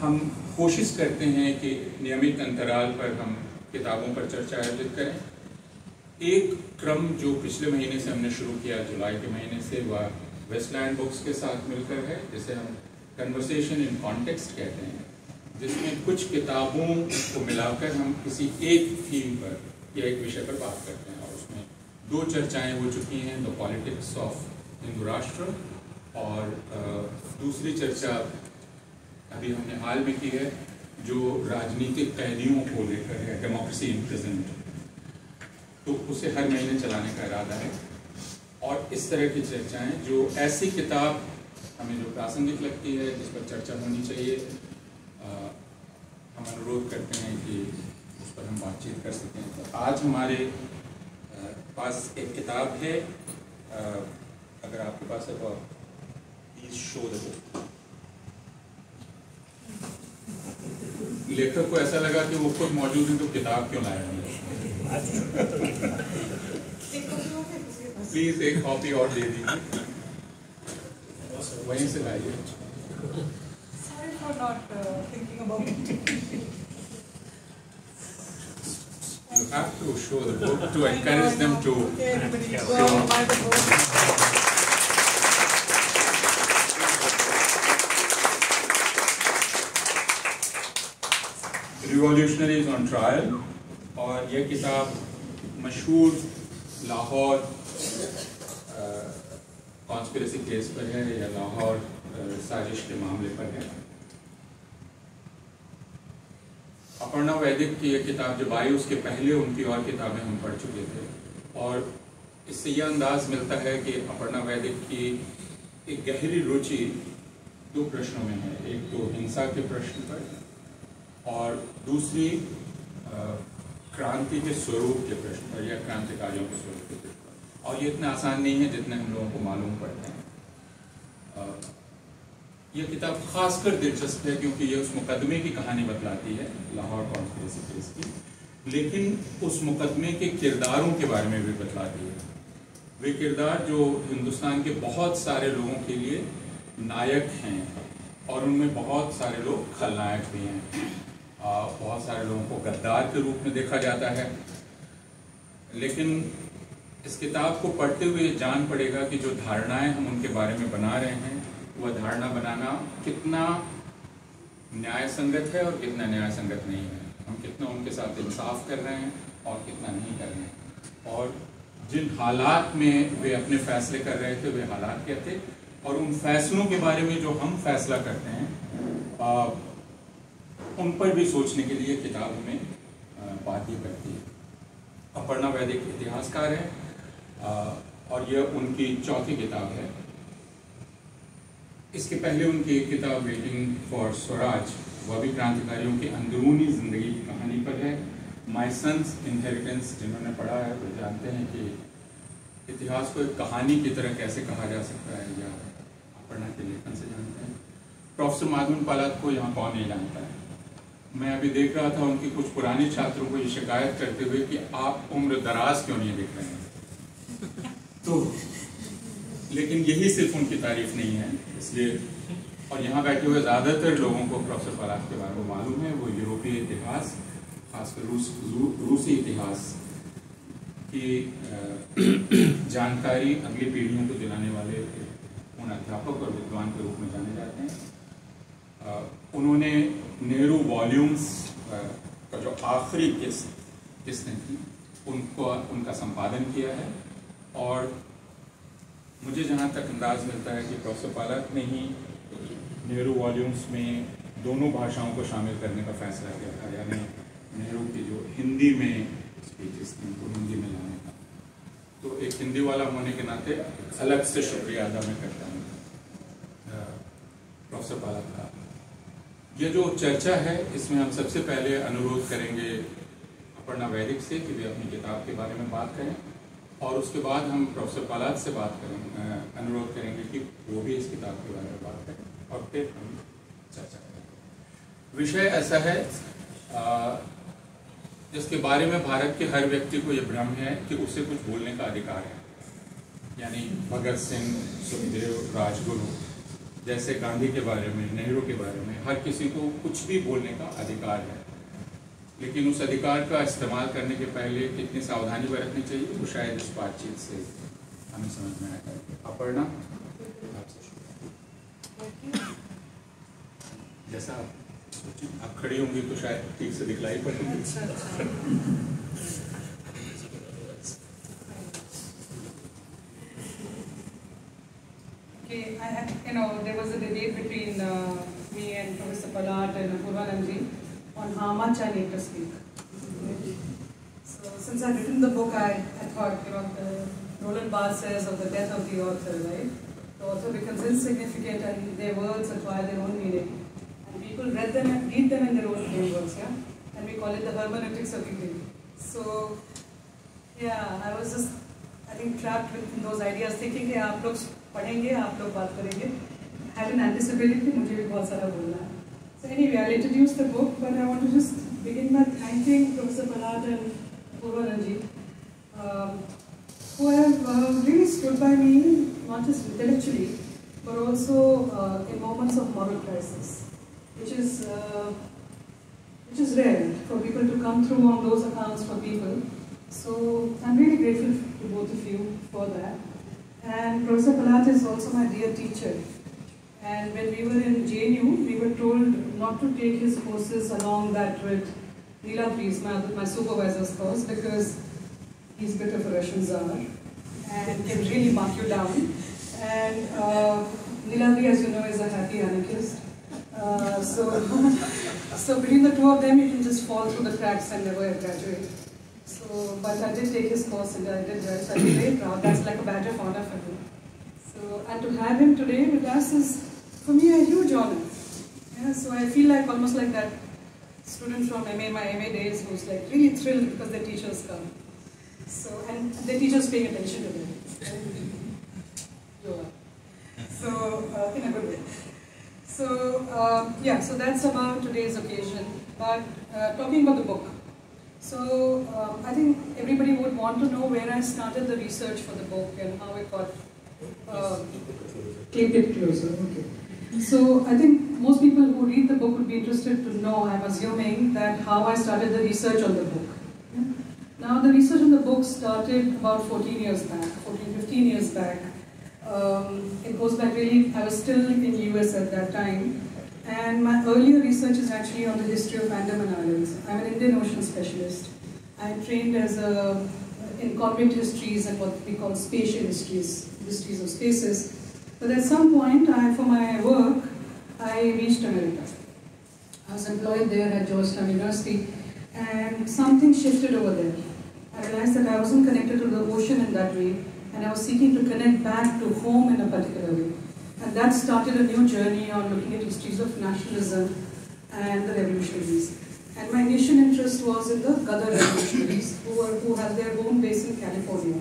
हम कोशिश करते हैं कि नियमित अंतराल पर हम किताबों पर चर्चा आयोजित करें। एक क्रम जो पिछले महीने से हमने शुरू किया, जुलाई के महीने से, वह वेस्टलैंड बुक्स के साथ मिलकर है, जिसे हम कन्वर्सेशन इन कॉन्टेक्स्ट कहते हैं, जिसमें कुछ किताबों को मिलाकर हम किसी एक थीम पर या एक विषय पर बात करते हैं। और उसमें 2 चर्चाएं हो चुकी हैं, द पॉलिटिक्स ऑफ हिंदू राष्ट्र, और दूसरी चर्चा अभी हमने हाल में की है जो राजनीतिक कैदियों को लेकर है, डेमोक्रेसी इन प्रिजन। तो उसे हर महीने चलाने का इरादा है। और इस तरह की चर्चाएं जो ऐसी किताब हमें जो प्रासंगिक लगती है, जिस पर चर्चा होनी चाहिए, हम अनुरोध करते हैं कि उस पर हम बातचीत कर सकें। तो आज हमारे पास एक किताब है, अगर आपके पास है तो प्लीज शो द बुक। लेखक को ऐसा लगा कि वो खुद मौजूद है तो किताब क्यों लाया हमने। प्लीज एक कॉपी और दे दीजिए, वहीं से लाइए। Sorry for not thinking about it. You have to show the book to encourage them to. Okay, everybody go out, buy the book. Revolutionaries on trial, और यह किताब मशहूर लाहौर कॉन्स्पिरेसी केस पर है, या लाहौर साजिश के मामले पर है। अपर्णा वैदिक की यह किताब जब आई, उसके पहले उनकी और किताबें हम पढ़ चुके थे, और इससे यह अंदाज मिलता है कि अपर्णा वैदिक की एक गहरी रुचि 2 प्रश्नों में है। एक तो हिंसा के प्रश्न पर, और दूसरी क्रांति के स्वरूप के प्रश्न पर, या क्रांतिकारियों के स्वरूप के प्रश्न पर। और ये इतना आसान नहीं है जितने हम लोगों को मालूम पड़ते हैं। यह किताब खासकर दिलचस्प है क्योंकि ये उस मुकदमे की कहानी बतलाती है, लाहौर कॉन्स्पिरेसी केस की, लेकिन उस मुकदमे के किरदारों के बारे में भी बतलाती है। वे किरदार जो हिंदुस्तान के बहुत सारे लोगों के लिए नायक हैं, और उनमें बहुत सारे लोग खलनायक भी हैं। बहुत सारे लोगों को गद्दार के रूप में देखा जाता है। लेकिन इस किताब को पढ़ते हुए जान पड़ेगा कि जो धारणाएं हम उनके बारे में बना रहे हैं, वह धारणा बनाना कितना न्याय संगत है और कितना न्याय संगत नहीं है। हम कितना उनके साथ इंसाफ कर रहे हैं और कितना नहीं कर रहे हैं, और जिन हालात में वे अपने फैसले कर रहे थे वे हालात क्या थे, और उन फैसलों के बारे में जो हम फैसला करते हैं उन पर भी सोचने के लिए किताब हमें बाध्य करती है। अपर्णा वैदिक इतिहासकार है, और यह उनकी 4थी किताब है। इसके पहले उनकी एक किताब वेटिंग फॉर स्वराज, वह भी क्रांतिकारियों की अंदरूनी जिंदगी की कहानी पर है। माई सन्स इनहेरिटेंस, जिन्होंने पढ़ा है वो जानते हैं कि इतिहास को एक कहानी की तरह कैसे कहा जा सकता है, या अपर्णा के लेखन से जानते हैं। प्रोफेसर माधवन पालात को यहाँ कौन नहीं जानता है। मैं अभी देख रहा था उनके कुछ पुराने छात्रों को ये शिकायत करते हुए कि आप उम्र दराज क्यों नहीं दिख रहे हैं। तो लेकिन यही सिर्फ उनकी तारीफ नहीं है, इसलिए, और यहाँ बैठे हुए ज़्यादातर लोगों को प्रोफेसर पालात के बारे में मालूम है। वो यूरोपीय इतिहास, खासकर रूसी इतिहास की जानकारी अगली पीढ़ियों को दिलाने वाले उन अध्यापक और विद्वान के रूप में जाने जाते हैं। उन्होंने नेहरू वॉल्यूम्स का जो आखिरी किस्तें थी उनका संपादन किया है, और मुझे जहाँ तक अंदाज मिलता है कि प्रोफेसर पालात ने ही नेहरू वॉल्यूम्स में दोनों भाषाओं को शामिल करने का फैसला किया था, यानी नेहरू की जो हिंदी में स्पीचेस थी उनको हिंदी में लाने का। तो एक हिंदी वाला होने के नाते अलग से शुक्रिया अदा मैं करता हूँ प्रोफेसर पालात का। ये जो चर्चा है इसमें हम सबसे पहले अनुरोध करेंगे अपर्णा वैदिक से कि वे अपनी किताब के बारे में बात करें, और उसके बाद हम प्रोफेसर पालात से बात करेंगे, अनुरोध करेंगे कि वो भी इस किताब के बारे में बात करें, और फिर हम चर्चा करेंगे। विषय ऐसा है जिसके बारे में भारत के हर व्यक्ति को यह भ्रम है कि उसे कुछ बोलने का अधिकार है, यानी भगत सिंह, सुखदेव, राजगुरु जैसे गांधी के बारे में, नेहरू के बारे में, हर किसी को कुछ भी बोलने का अधिकार है, लेकिन उस अधिकार का इस्तेमाल करने के पहले कितनी सावधानी बरतनी चाहिए वो शायद इस बातचीत से हमें समझ में आएगा। अपर्णा, आपसे शुरू। जैसा आप खड़ी होंगी तो शायद ठीक से दिखलाई पड़ेगी। Okay, there was a debate between me and Professor Palat and Apurvananji on how much I need to speak. So, since I've written the book, I thought, Roland Barthes says of the death of the author, right? The author becomes insignificant and their words acquire their own meaning. And people read them and read them in their own frameworks, yeah? And we call it the hermeneutics of reading. So, yeah, I was just, I think, trapped within those ideas, thinking, कि आप लोग पढ़ेंगे, आप लोग बात करेंगे. I hadn't anticipated कि मुझे भी बहुत सारा बोलना है. So anyway, I'll introduce the book, but I want to just begin by thanking Professor Palat and Apurvananji, who have really stood by me, not just intellectually, but also in moments of moral crisis, which is rare for people to come through on those accounts for people. So I'm really grateful to both of you for that. And Professor Palat is also my dear teacher. And when we were in JNU, we were told not to take his courses along that with Neeladri's, my supervisor's course, because he's a bit of a Russian czar and can really mark you down. And Neeladri, as you know, is a happy anarchist. So between the two of them, you can just fall through the cracks and never graduate. So, but I did take his course and I did well, so I'm very proud. That's like a badge of honor for me. So, and to have him today with us is, for me, a huge honor. Yeah, so I feel like almost like that student from my MA days who's like really thrilled because their teachers come. So, and their teachers paying attention to them. So, in a good way. So, yeah, so that's about today's occasion. But talking about the book. So, I think everybody would want to know where I started the research for the book and how it got... keep it closer, okay. So, I think most people who read the book would be interested to know, I'm assuming, that how I started the research on the book. Yeah? Now, the research on the book started about 15 years back. It goes back really, I was still in the US at that time. And my earlier research is actually on the history of Andaman Islands. I'm an Indian Ocean specialist. I trained as in convict histories and what we call spatial histories of spaces. But at some point, for my work, I reached America. I was employed there at Georgetown University, and something shifted over there. I realized that I wasn't connected to the ocean in that way, and I was seeking to connect back to home in a particular way. And that started a new journey on looking at histories of nationalism and the revolutionaries. And my initial interest was in the Ghadar revolutionaries, who had their home base in California.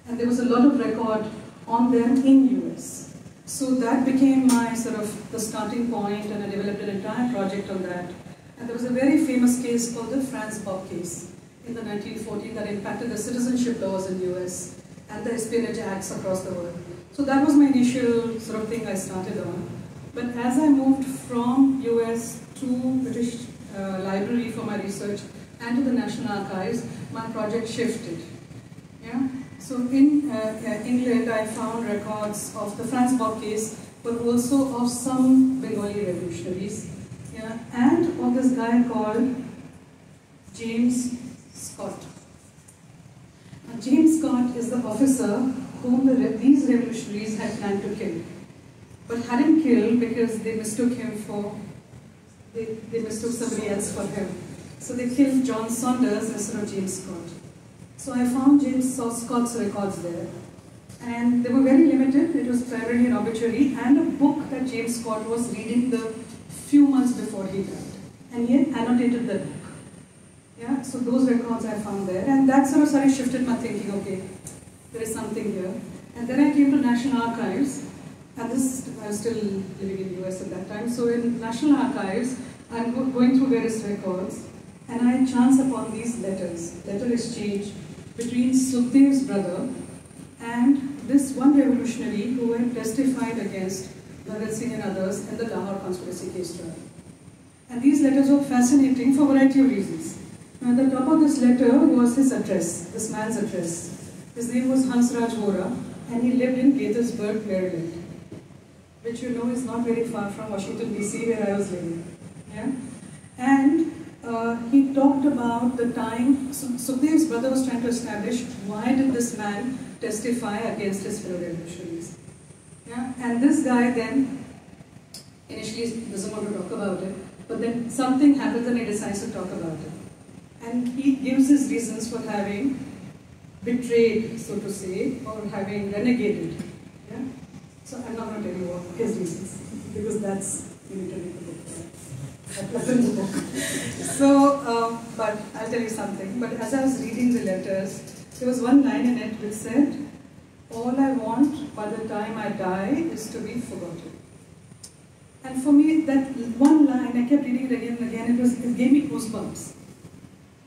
And there was a lot of record on them in US. So that became my sort of the starting point, and I developed an entire project on that. And there was a very famous case called the Franz Bopp case in the 1940s that impacted the citizenship laws in US and the espionage acts across the world. So that was my initial sort of thing I started on. But as I moved from US to British Library for my research and to the National Archives, my project shifted. Yeah? So in England, I found records of the Franz Bopp case, but also of some Bengali revolutionaries, yeah? And of this guy called James Scott. Now, James Scott is the officer whom these revolutionaries had planned to kill, but hadn't killed because they mistook him for, they mistook somebody else for him. So they killed John Saunders instead of James Scott. So I found James Scott's records there, and they were very limited. It was primarily an obituary and a book that James Scott was reading the few months before he died, and he had annotated the book. Yeah, so those records I found there, and that sort of shifted my thinking. Okay, there is something here. And then I came to National Archives, and I was still living in the US at that time. So in National Archives, I'm going through various records, and I chance upon these letter exchange between Sukhdev's brother and this one revolutionary who had testified against Bhagat Singh and others in the Lahore conspiracy case trial. And these letters were fascinating for a variety of reasons. Now, at the top of this letter was his address, this man's address. His name was Hansraj Vora, and he lived in Gaithersburg, Maryland, which you know is not very far from Washington, D.C., where I was living. Yeah? And he talked about the time, Sukhdev's brother was trying to establish why did this man testify against his fellow revolutionaries. Yeah? And this guy then, initially doesn't want to talk about it, but then something happens and he decides to talk about it. And he gives his reasons for having betrayed, so to say, or having renegaded. Yeah? So I'm not going to tell you what his reasons, because that's, you need to read the book. That's in the book. So, but I'll tell you something. But as I was reading the letters, there was one line in it which said, "All I want by the time I die is to be forgotten." And for me, that one line, I kept reading it again and again, it gave me goosebumps.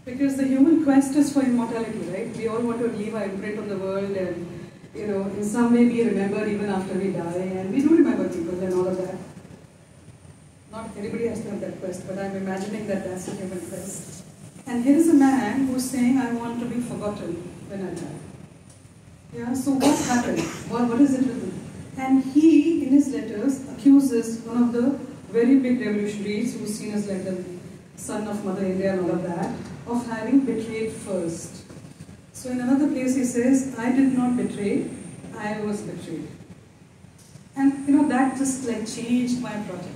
Because the human quest is for immortality, right? We all want to leave our imprint on the world and, you know, in some way be remembered even after we die. And we do remember people and all of that. Not everybody has to have that quest, but I'm imagining that that's a human quest. And here is a man who's saying, I want to be forgotten when I die. Yeah, so what happened? What is it with him? And he, in his letters, accuses one of the very big revolutionaries who's seen as like the son of Mother India and all of that, of having betrayed first. So in another place he says, I did not betray, I was betrayed. And you know, that just like changed my project.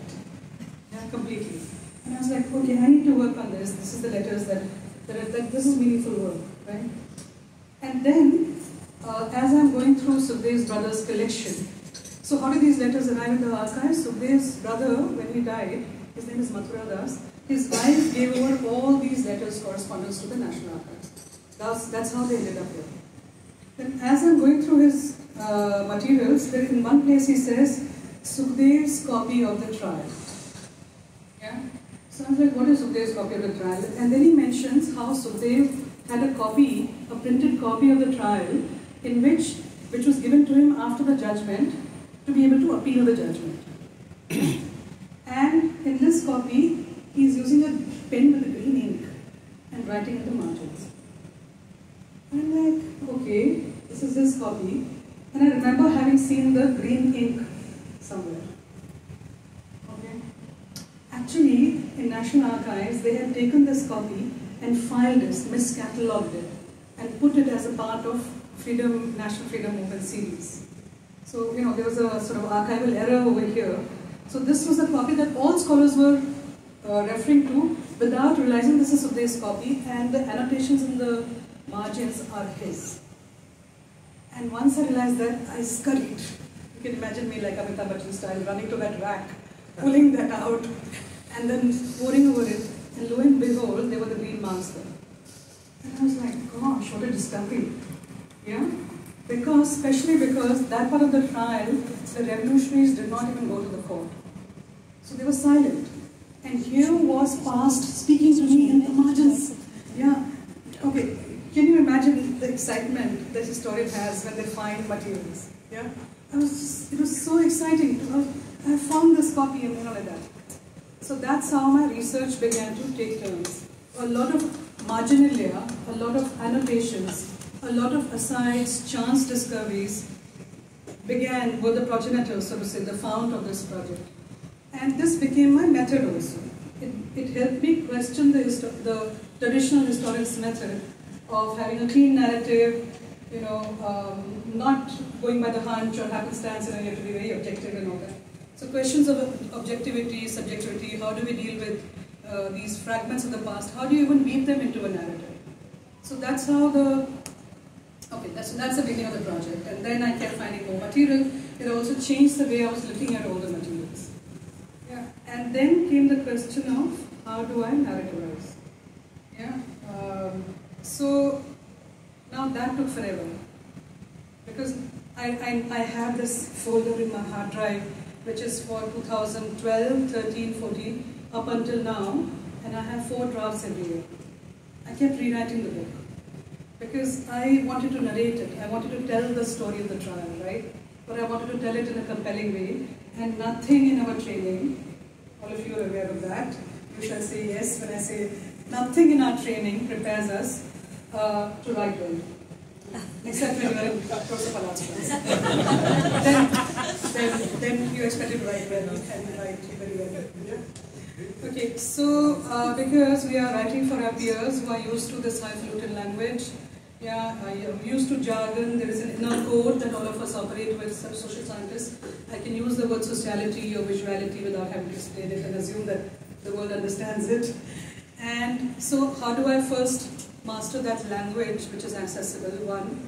Yeah, completely. And I was like, okay, I need to work on this. This is the letters that this is meaningful work, right? And then, as I'm going through Sukhdev's brother's collection, so how did these letters arrive in the archives? Sukhdev's brother, when he died, his name is Mathura Das, his wife gave over all these letters correspondence to the National Archives. That's how they ended up here. Then as I'm going through his materials, there in one place he says, Sukhdev's copy of the trial. Yeah? So I was like, what is Sukhdev's copy of the trial? And then he mentions how Sukhdev had a copy, a printed copy of the trial, in which was given to him after the judgment to be able to appeal the judgment. And in this copy, he is using a pen with a green ink and writing in the margins. And I'm like, okay, this is his copy. And I remember having seen the green ink somewhere. Okay. Actually, in National Archives, they had taken this copy and filed it, miscatalogued it, and put it as a part of National Freedom Movement series. So, you know, there was a sort of archival error over here. So this was a copy that all scholars were referring to without realizing this is Sukhdev's copy, and the annotations in the margins are his. And once I realized that, I scurried. You can imagine me like Amitabh Bachchan style, running to that rack, pulling that out, and then poring over it. And lo and behold, there were the green marks there. And I was like, gosh, what a discovery. Yeah? Especially because that part of the trial, the revolutionaries did not even go to the court. So they were silent. And here was past speaking to me in the margins. Yeah. Okay. Can you imagine the excitement that historian has when they find materials? Yeah. It was so exciting to I found this copy and like that. So that's how my research began to take turns. A lot of marginalia, a lot of annotations, a lot of asides, chance discoveries were the progenitors, so to say, the fount of this project. And this became my method also. It helped me question the traditional historian's method of having a clean narrative, you know, not going by the hunch or happenstance, and you have to be very objective and all that. So questions of objectivity, subjectivity, how do we deal with these fragments of the past? How do you even weave them into a narrative? So that's how that's the beginning of the project. And then I kept finding more material. It also changed the way I was looking at all the materials. Yeah. And then came the question of how do I narrativize? Yeah. So now that took forever, because I have this folder in my hard drive which is for 2012, 13, 14 up until now, and I have 4 drafts every year. I kept rewriting the book because I wanted to narrate it. I wanted to tell the story of the trial, right? But I wanted to tell it in a compelling way. and nothing in our training, all of you are aware of that, you shall say yes when I say nothing in our training prepares us to write well. Except when you are in course of arts class. then you expect to write well and write very well. Okay, so because we are writing for our peers who are used to this highfalutin language, yeah, I am used to jargon, there is an inner code that all of us operate with, some social scientists. I can use the word sociality or visuality without having to explain it and assume that the world understands it. And so how do I first master that language which is accessible, one,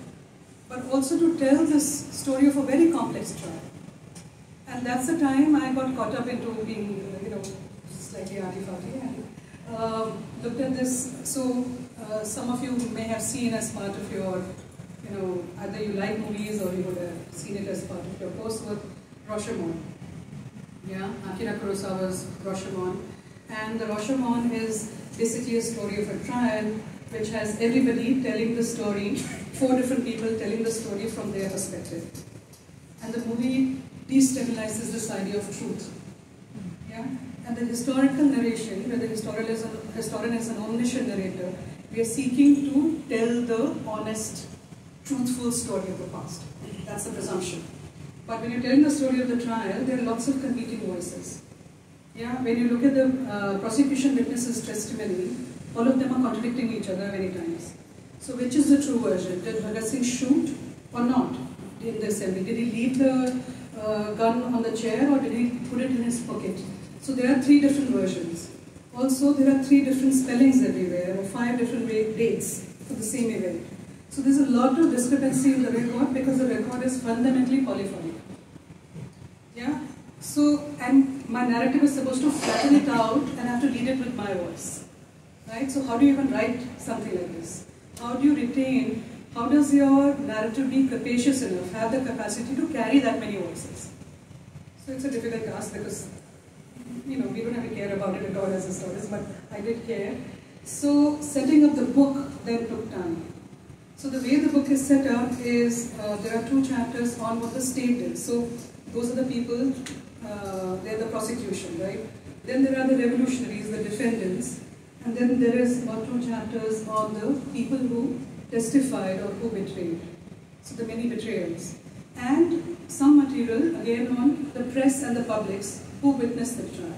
but also to tell this story of a very complex trial. And that's the time I got caught up into being, slightly arty-farty and looked at this. So some of you may have seen as part of your, either you like movies or you would have seen it as part of your coursework, Rashomon. Yeah, Akira Kurosawa's Rashomon. And the Rashomon is basically a story of a trial which has everybody telling the story, 4 different people telling the story from their perspective. And the movie destabilizes this idea of truth. Yeah? And the historical narration, where the historian is an omniscient narrator, we are seeking to tell the honest, truthful story of the past. That's the presumption. But when you're telling the story of the trial, there are lots of competing voices. Yeah? When you look at the prosecution witnesses' testimony, all of them are contradicting each other many times. So which is the true version? Did Bhagat Singh shoot or not in the assembly? Did he leave the gun on the chair or did he put it in his pocket? So there are 3 different versions. Also there are 3 different spellings everywhere or 5 different dates for the same event. So there's a lot of discrepancy in the record because the record is fundamentally polyphonic. Yeah? So, and my narrative is supposed to flatten it out and I have to lead it with my voice. Right? So how do you even write something like this? How do you retain, how does your narrative be capacious enough, have the capacity to carry that many voices? So it's a difficult task because, we don't have to care about it at all as historians, but I did care. So setting up the book then took time. So the way the book is set up is, there are 2 chapters on what the state did. So those are the people, they're the prosecution, right? Then there are the revolutionaries, the defendants. And then there is about 2 chapters on the people who testified or who betrayed. So the many betrayals. And some material, again, on the press and the publics who witnessed the trial.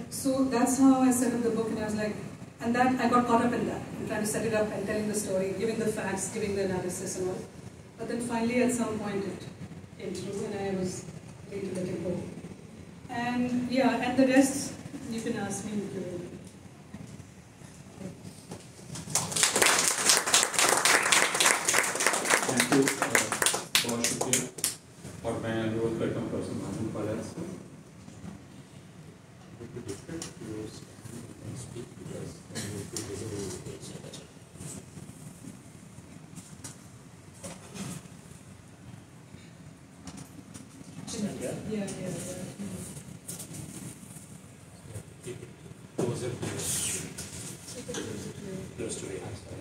So that's how I set up the book and I was like, and that I got caught up in that. I'm trying to set it up and telling the story, giving the facts, giving the analysis and all. But then finally at some point it came through and I was ready to let it go. And yeah, and the rest you can ask me if you will. बहुत शुक्रिया और मैं अनुरोध करता हूँ professor Mahmood बाजार से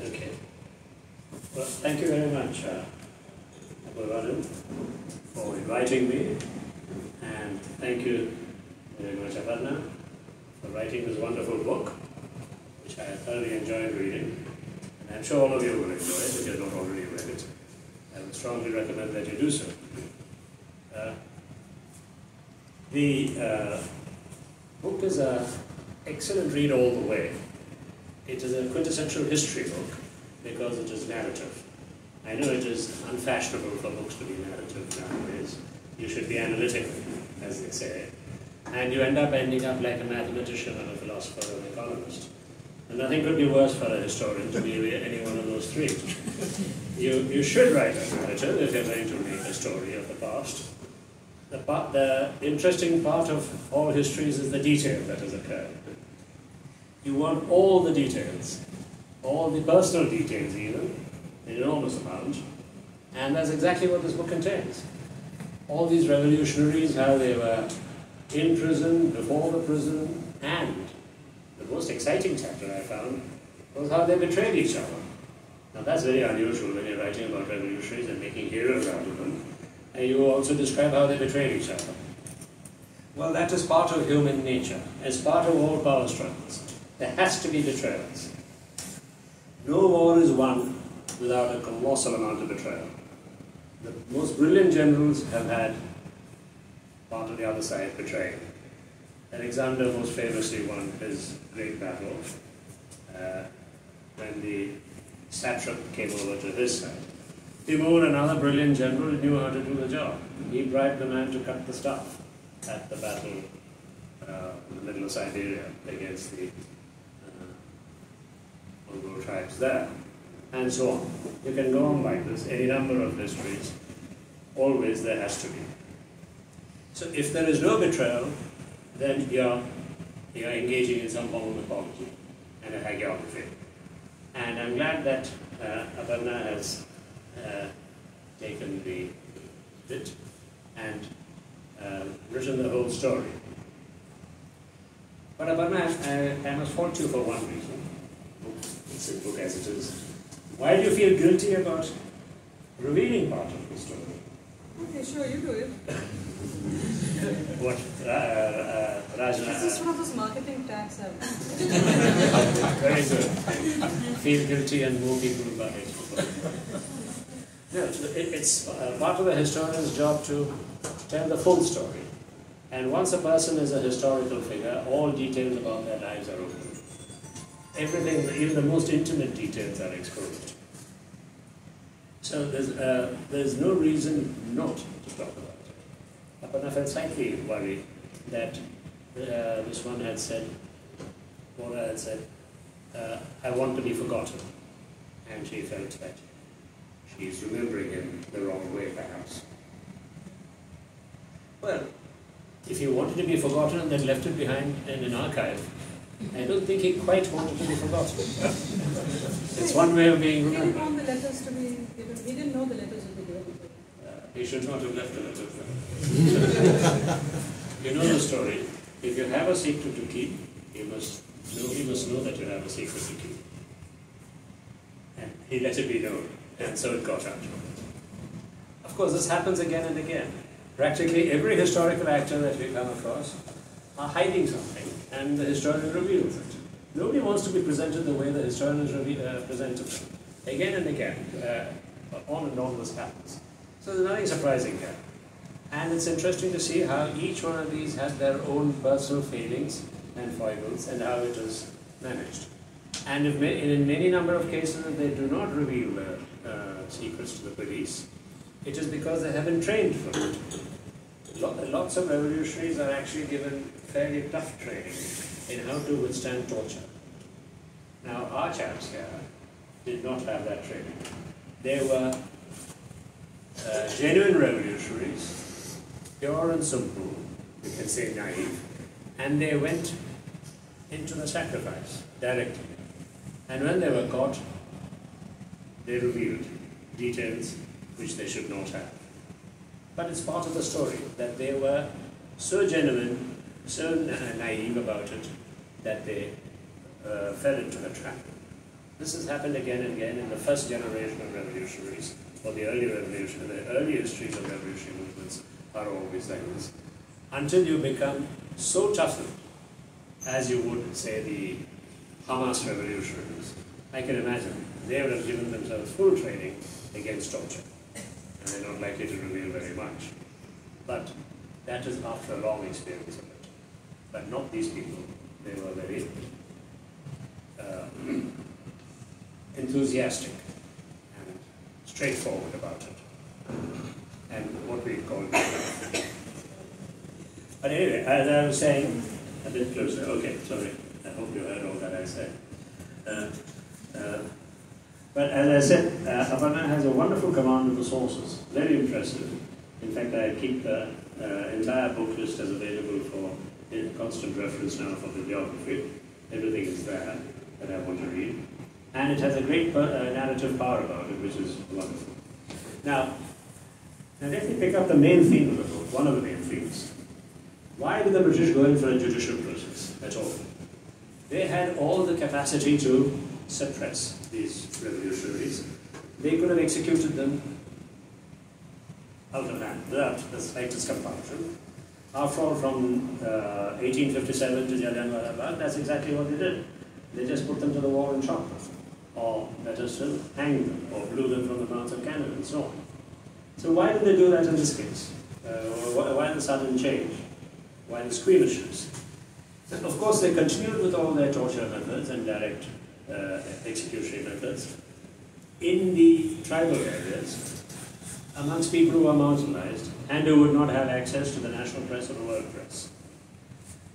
Okay. Well, thank you very much, Abhivadan, for inviting me, and thank you very much, Aparna, for writing this wonderful book, which I thoroughly enjoyed reading, and I'm sure all of you will enjoy it if you have not already read it. I would strongly recommend that you do so. The book is an excellent read all the way. It is a quintessential history book because it is narrative. I know it is unfashionable for books to be narrative nowadays. You should be analytical, as they say. And you ending up like a mathematician and a philosopher or an economist. And nothing could be worse for a historian to be any one of those 3. You should write a narrative if you're going to make a story of the past. The interesting part of all histories is the detail that has occurred. You want all the details, all the personal details even, an enormous amount, and that's exactly what this book contains. All these revolutionaries, how they were in prison, before the prison, and the most exciting chapter I found was how they betrayed each other. Now that's very unusual when you're writing about revolutionaries and making heroes out of them. And you also describe how they betrayed each other. Well, that is part of human nature. As part of all power struggles, there has to be betrayals. No war is won without a colossal amount of betrayal. The most brilliant generals have had part of the other side betrayed. Alexander most famously won his great battle when the satrap came over to his side. Timur, another brilliant general, knew how to do the job. He bribed the man to cut the staff at the battle in the middle of Siberia against the Mongol tribes there, and so on. You can go on like this, any number of histories. Always there has to be. So if there is no betrayal, then you're engaging in some form of mythology and a hagiography. And I'm glad that Aparna has taken the bit and written the whole story. But Aparna, I must fault you for one reason. It's a book as it is. Why do you feel guilty about revealing part of the story? Okay, sure, you do it. What? Rajna? This is one of those marketing tags. Very good. Feel guilty and move people by it. No, it's part of the historian's job to tell the full story. And once a person is a historical figure, all details about their lives are open. Everything, even the most intimate details are exposed. So there's no reason not to talk about it. Aparna felt slightly worried that this one had said, Mora had said, I want to be forgotten. And she felt that she's remembering him the wrong way, perhaps. Well, if he wanted to be forgotten and then left it behind in an archive, I don't think he quite wanted to be forgotten. It's one way of being remembered. He didn't want the letters to be given. He didn't know the letters would be given. He should not have left the letter. You know the story. If you have a secret to keep, you must know that you have a secret to keep. And he let it be known, and so it got out. Of course, this happens again and again. Practically every historical actor that we come across are hiding something, and the historian reveals it. Nobody wants to be presented the way the historian is presented them. Again and again, on and on this happens. So there's nothing surprising here. And it's interesting to see how each one of these has their own personal failings and foibles and how it is managed. And if in any number of cases they do not reveal their secrets to the police, it is because they haven't trained for it. Lots of revolutionaries are actually given fairly tough training in how to withstand torture. Now, our chaps here did not have that training. They were genuine revolutionaries, pure and simple, you can say naive, and they went into the sacrifice directly. And when they were caught, they revealed details which they should not have. But it's part of the story that they were so genuine, so naive about it, that they fell into the trap. This has happened again and again in the first generation of revolutionaries, or the early revolution, the early histories of revolutionary movements are always like this. Until you become so toughened, as you would say the Hamas revolutionaries. I can imagine they would have given themselves full training against torture. And they're not likely to reveal very much. But that is after a long experience of it. But not these people. They were very enthusiastic and straightforward about it. And what we call it. But anyway, as I was saying, a bit closer. Okay, sorry. I hope you heard all that I said. But as I said, Aparna has a wonderful command of the sources. Very impressive. In fact, I keep the entire book list as available for constant reference now for bibliography. Everything is there that I want to read. And it has a great narrative power about it, which is wonderful. Now let me pick up the main theme of the book, one of the main themes. Why did the British go in for a judicial process at all? They had all the capacity to suppress these revolutionaries. They could have executed them out of hand, without the slightest compulsion. After all, from 1857 to Jallianwala Bagh, that's exactly what they did. They just put them to the wall and shot them, or better still, hanged them, or blew them from the mouths of cannon, and so on. So why did they do that in this case? Why the sudden change? Why the squeamishness? Of course, they continued with all their torture methods and direct execution methods in the tribal areas, amongst people who are marginalized and who would not have access to the national press or the world press.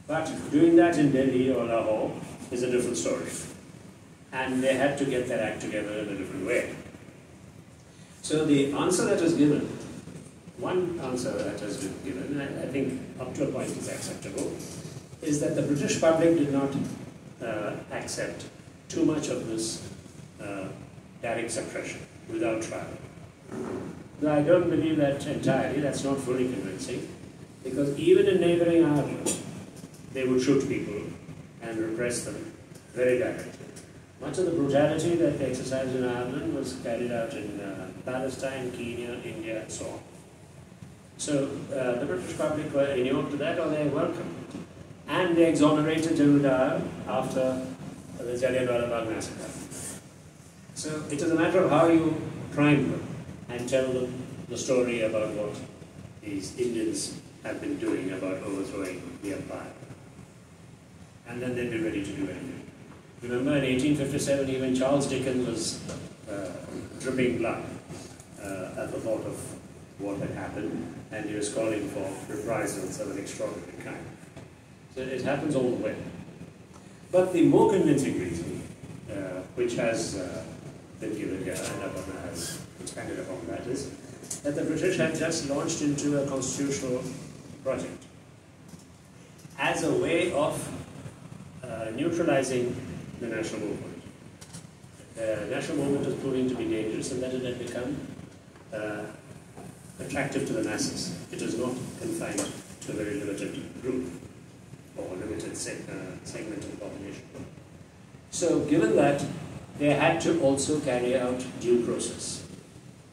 But doing that in Delhi or Lahore is a different story. And they had to get their act together in a different way. So the answer that was given, one answer that has been given, and I think up to a point is acceptable, is that the British public did not accept too much of this direct suppression without trial. Now, I don't believe that entirely, that's not fully convincing, because even in neighboring Ireland, they would shoot people and repress them very directly. Much of the brutality that they exercised in Ireland was carried out in Palestine, Kenya, India, and so on. So the British public were inured to that, or they welcomed it. And they exonerated General Dyer after the Jallianwala Bagh massacre. So it is a matter of how you prime them and tell them the story about what these Indians have been doing about overthrowing the empire. And then they'd be ready to do anything. Remember in 1857, even Charles Dickens was dripping blood at the thought of what had happened, and he was calling for reprisals of an extraordinary kind. So it happens all the way. But the more convincing reason, which has been given here, and Aparna has expanded upon that, is that the British had just launched into a constitutional project as a way of neutralizing the national movement. The national movement was proving to be dangerous, and that it had become attractive to the masses. It was not confined to a very limited group or limited segment of the population. So given that, they had to also carry out due process.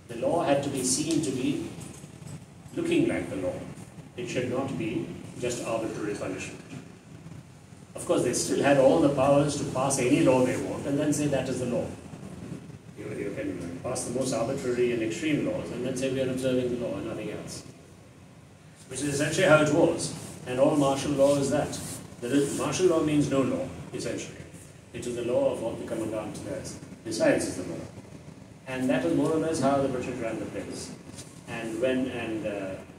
The law had to be seen to be looking like the law. It should not be just arbitrary punishment. Of course, they still had all the powers to pass any law they want and then say that is the law. You can pass the most arbitrary and extreme laws and then say we are observing the law and nothing else. Which is essentially how it was. And all martial law is that. Martial law means no law, essentially. It is the law of what the commandant decides is the law. And that is more or less how the British ran the place. And when,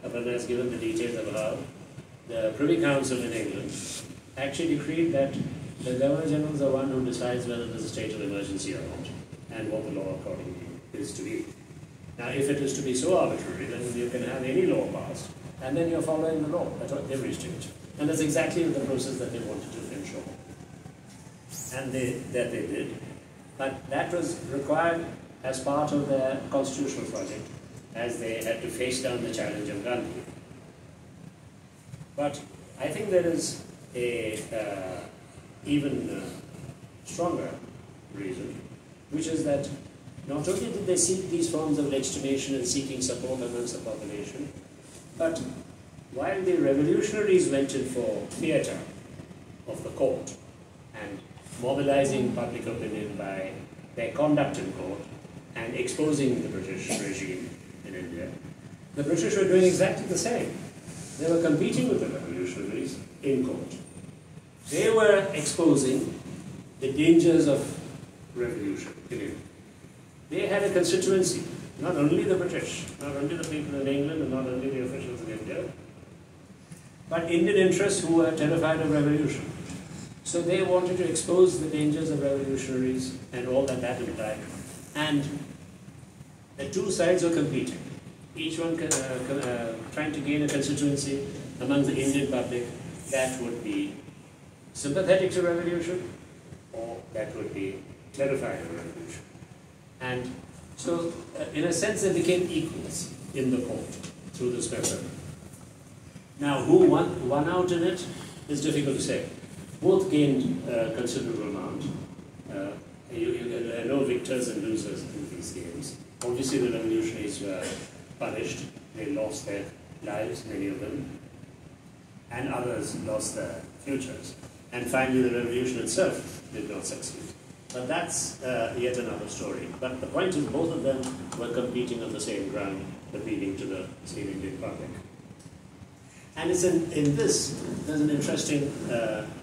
Aparna has given the details of how the Privy Council in England actually decreed that the Governor General is the one who decides whether there is a state of emergency or not, and what the law accordingly is to be. Now, if it is to be so arbitrary, then you can have any law passed, and then you're following the law at every stage. And that's exactly the process that they wanted to ensure. And that they did. But that was required as part of their constitutional project, as they had to face down the challenge of Gandhi. But I think there is a even stronger reason, which is that not only did they seek these forms of legitimation and seeking support amongst the population, but while the revolutionaries went in for theatre of the court and mobilizing public opinion by their conduct in court and exposing the British regime in India, the British were doing exactly the same. They were competing with the revolutionaries in court. They were exposing the dangers of revolution in India. They had a constituency, not only the British, not only the people in England and not only the officials in India, but Indian interests who were terrified of revolution. So they wanted to expose the dangers of revolutionaries and all that that implied. And the two sides were competing, each one trying to gain a constituency among the Indian public that would be sympathetic to revolution or that would be terrified of revolution. And so, in a sense, they became equals in the court through this method. Now, who won out in it is difficult to say. Both gained a considerable amount. There are no victors and losers in these games. Obviously, the revolutionaries were punished. They lost their lives, many of them. and others lost their futures. And finally, the revolution itself did not succeed. But that's yet another story. But the point is, both of them were competing on the same ground, appealing to the same Indian public. And it's in this, there's an interesting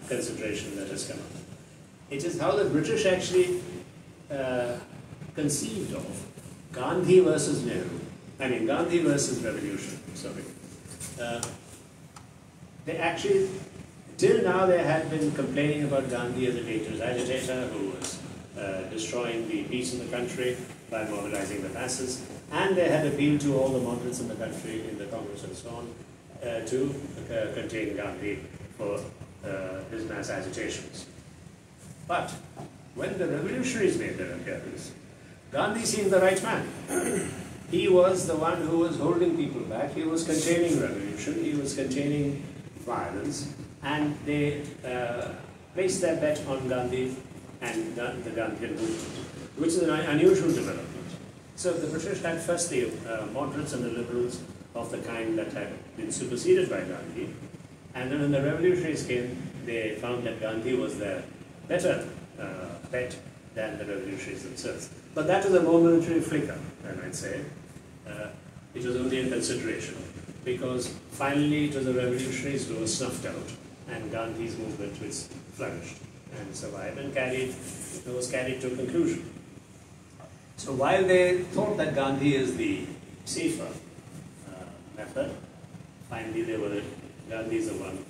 consideration that has come up. It is how the British actually conceived of Gandhi versus Nehru. I mean, Gandhi versus revolution, sorry. They actually, till now they had been complaining about Gandhi as a dangerous agitator who was destroying the peace in the country by mobilizing the masses, and they had appealed to all the moderates in the country, in the Congress and so on, to contain Gandhi for his mass agitations. But when the revolutionaries made their appearance, Gandhi seemed the right man. He was the one who was holding people back. He was containing revolution. He was containing violence. And they placed their bet on Gandhi and the Gandhian movement, which is an unusual development. So the British had first the moderates and the liberals of the kind that had been superseded by Gandhi. And then when the revolutionaries came, they found that Gandhi was their better bet than the revolutionaries themselves. But that was a momentary flicker, I might say. It was only a consideration, because finally it was the revolutionaries who were snuffed out, and Gandhi's movement was flourished and survived and was carried to a conclusion. So while they thought that Gandhi is the safer method, finally Gandhi is the one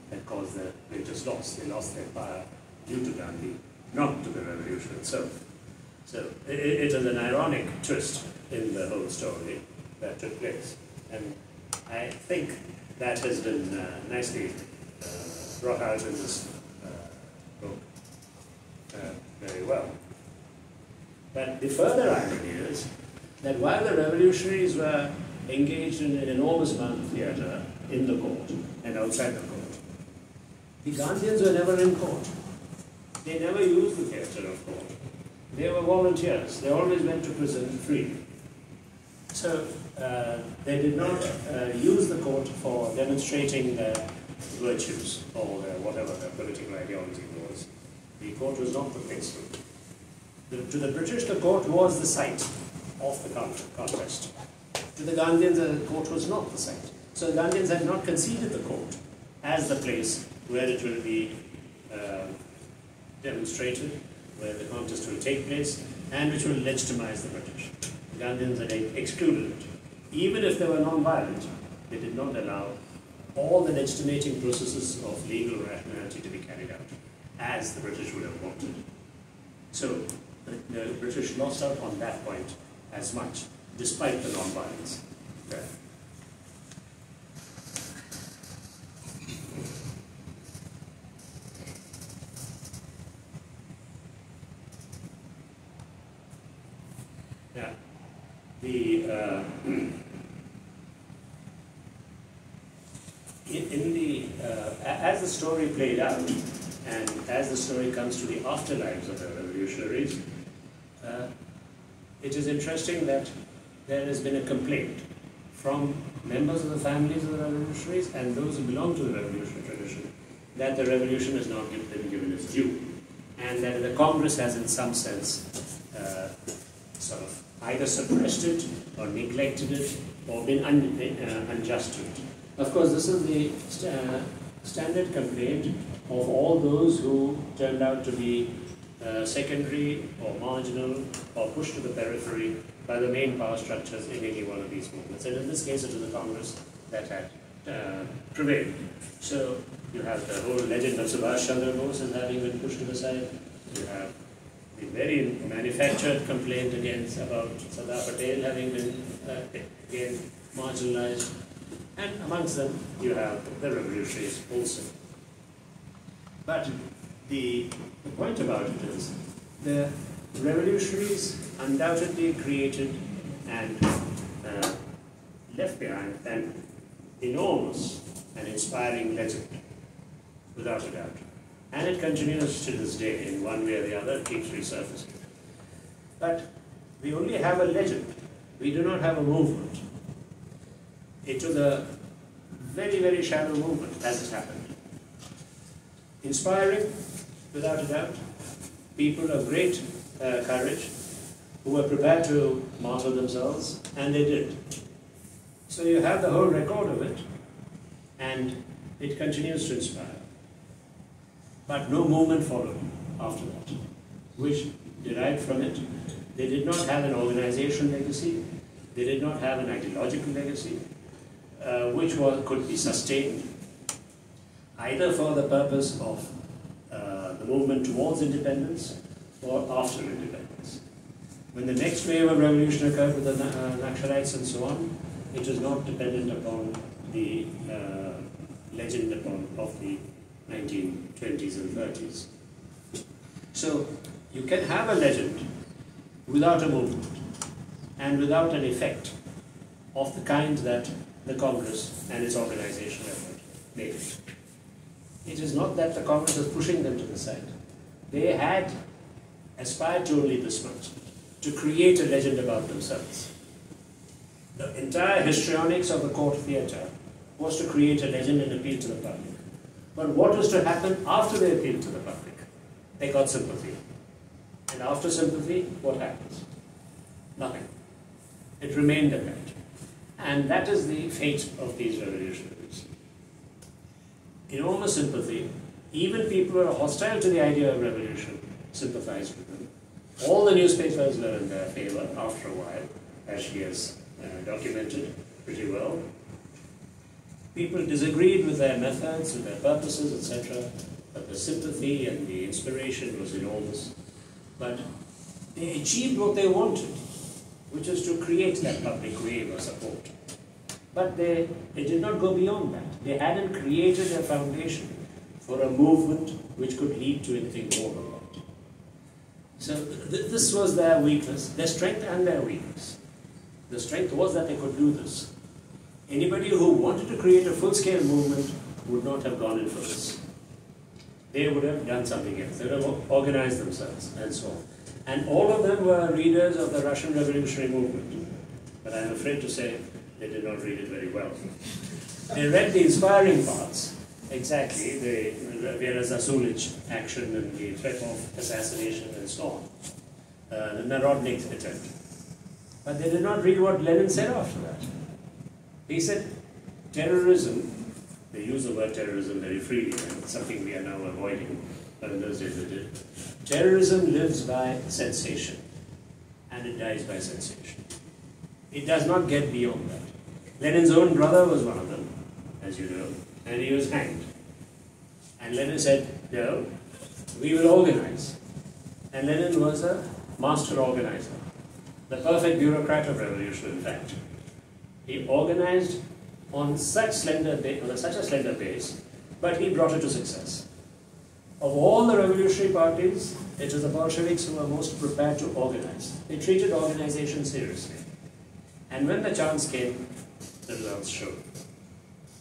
that caused the greatest loss. They lost their power due to Gandhi, not to the revolution itself. So it is an ironic twist in the whole story that took place. And I think that has been nicely brought out in this book very well. But the further irony is that while the revolutionaries were engaged in an enormous amount of theatre in the court and outside the court, the Gandhians were never in court. They never used the theatre of court. They were volunteers. They always went to prison free. So they did not use the court for demonstrating their virtues or whatever their political ideology was. The court was not the place for it. To the British, the court was the site of the contest. To the Gandhians, the court was not the site. So the Gandhians had not conceded the court as the place where it will be demonstrated, where the contest will take place, and which will legitimize the British. The Gandhians had excluded it. Even if they were non-violent, they did not allow all the legitimating processes of legal rationality to be carried out, as the British would have wanted. So the British lost out on that point as much, despite the non-violence there. Yeah. As the story played out, and as the story comes to the afterlives of the revolutionaries, it is interesting that there has been a complaint from members of the families of the revolutionaries and those who belong to the revolutionary tradition that the revolution has not been given its due, and that the Congress has in some sense sort of either suppressed it or neglected it or been unjust to it. Of course, this is the standard complaint of all those who turned out to be secondary or marginal or pushed to the periphery by the main power structures in any one of these movements. And in this case, it was the Congress that had prevailed. So you have the whole legend of Subhash Chandra Bose as having been pushed to the side. You have the very manufactured complaint about Sardar Patel having been again marginalized. And amongst them, you have the revolutionaries also. But the point about it is, the revolutionaries undoubtedly created and left behind an enormous and inspiring legend, without a doubt. And it continues to this day, in one way or the other, it keeps resurfacing. But we only have a legend. We do not have a movement. It was a very, very shallow movement as it happened. Inspiring, without a doubt, people of great courage who were prepared to martyr themselves, and they did. So you have the whole record of it, and it continues to inspire. But no movement followed after that, which derived from it. They did not have an organization legacy, they did not have an ideological legacy, which could be sustained either for the purpose of the movement towards independence or after independence. When the next wave of revolution occurred with the Naxalites and so on, it was not dependent upon the legend of the 1920s and 30s. So you can have a legend without a movement and without an effect of the kind that the Congress and its organization effort made it. It is not that the Congress was pushing them to the side. They had aspired to only this much, to create a legend about themselves. The entire histrionics of the court theatre was to create a legend and appeal to the public. But what was to happen after they appealed to the public? They got sympathy. And after sympathy, what happens? Nothing. It remained a that. And that is the fate of these revolutionaries. Enormous sympathy. Even people who are hostile to the idea of revolution sympathized with them. All the newspapers were in their favor after a while, as she has documented pretty well. People disagreed with their methods, with their purposes, etc. But the sympathy and the inspiration was enormous. But they achieved what they wanted, which was to create that public wave of support. But they did not go beyond that. They hadn't created a foundation for a movement which could lead to anything more than that. So this was their weakness, their strength and their weakness. The strength was that they could do this. Anybody who wanted to create a full-scale movement would not have gone in for this. They would have done something else. They would have organized themselves and so on. And all of them were readers of the Russian revolutionary movement. But I'm afraid to say they did not read it very well. They read the inspiring parts, exactly, the Vera Zasulich action and the threat of assassination and so on, the Narodnik attempt. But they did not read what Lenin said after that. He said, terrorism, they use the word terrorism very freely, and it's something we are now avoiding, but in those days they did. Terrorism lives by sensation, and it dies by sensation. It does not get beyond that. Lenin's own brother was one of them, as you know, and he was hanged. And Lenin said, no, we will organize. And Lenin was a master organizer, the perfect bureaucrat of revolution, in fact. He organized on such a slender base, but he brought it to success. Of all the revolutionary parties, it was the Bolsheviks who were most prepared to organize. They treated organization seriously. And when the chance came, the results showed.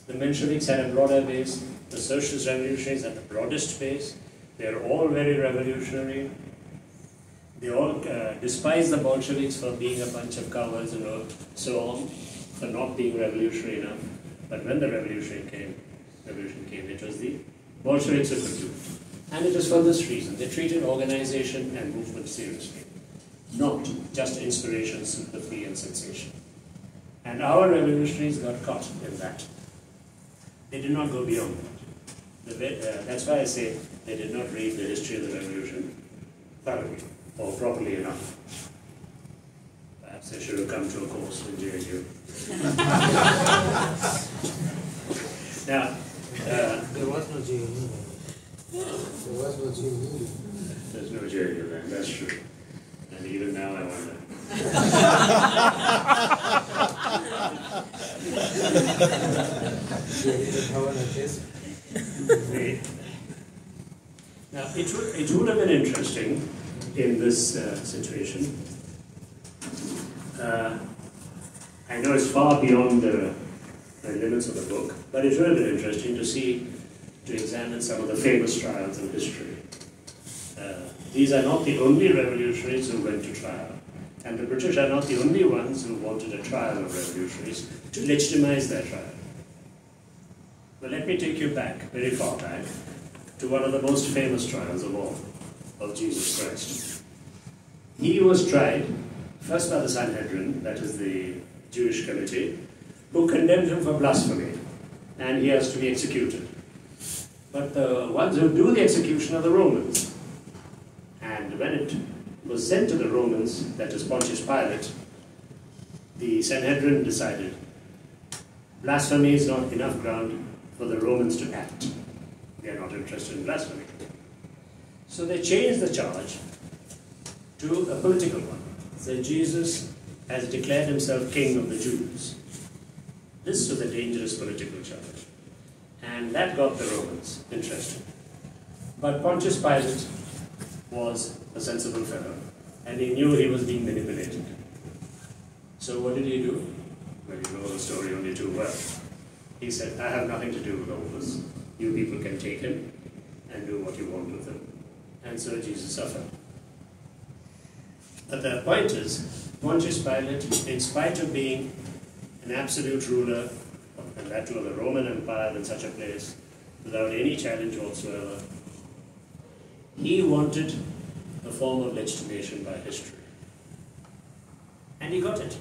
The Mensheviks had a broader base, the Socialist revolutionaries had the broadest base. They are all very revolutionary. They all despise the Bolsheviks for being a bunch of cowards and so on, for not being revolutionary enough. But when the revolution came, it was the Bolsheviks who could do it. And it was for this reason. They treated organization and movement seriously, not just inspiration, sympathy, and sensation. And our revolutionaries got caught in that. They did not go beyond that. That's why I say they did not read the history of the revolution thoroughly or properly enough. Perhaps they should have come to a course in JNU. Now, there was no JNU. There was no JNU. There's no JNU then, that's true. And even now I wonder. Now, it would have been interesting in this situation. I know it's far beyond the limits of the book, but it would have been interesting to examine some of the famous trials in history. These are not the only revolutionaries who went to trial, and the British are not the only ones who wanted a trial of revolutionaries to legitimize their trial. Well, let me take you back, very far back, to one of the most famous trials of all, of Jesus Christ. He was tried first by the Sanhedrin, that is the Jewish committee, who condemned him for blasphemy, and he has to be executed. But the ones who do the execution are the Romans. And when it was sent to the Romans, that is Pontius Pilate, the Sanhedrin decided blasphemy is not enough ground for the Romans to act. They are not interested in blasphemy. So they changed the charge to a political one. So Jesus has declared himself king of the Jews. This was a dangerous political charge. And that got the Romans interested. But Pontius Pilate was a sensible fellow, and he knew he was being manipulated. So what did he do? Well, you know the story only too well. He said, I have nothing to do with all this. You people can take him and do what you want with him. And so Jesus suffered. But the point is, Pontius Pilate, in spite of being an absolute ruler, and that too of the Roman Empire in such a place, without any challenge whatsoever, he wanted a form of legitimation by history. And he got it.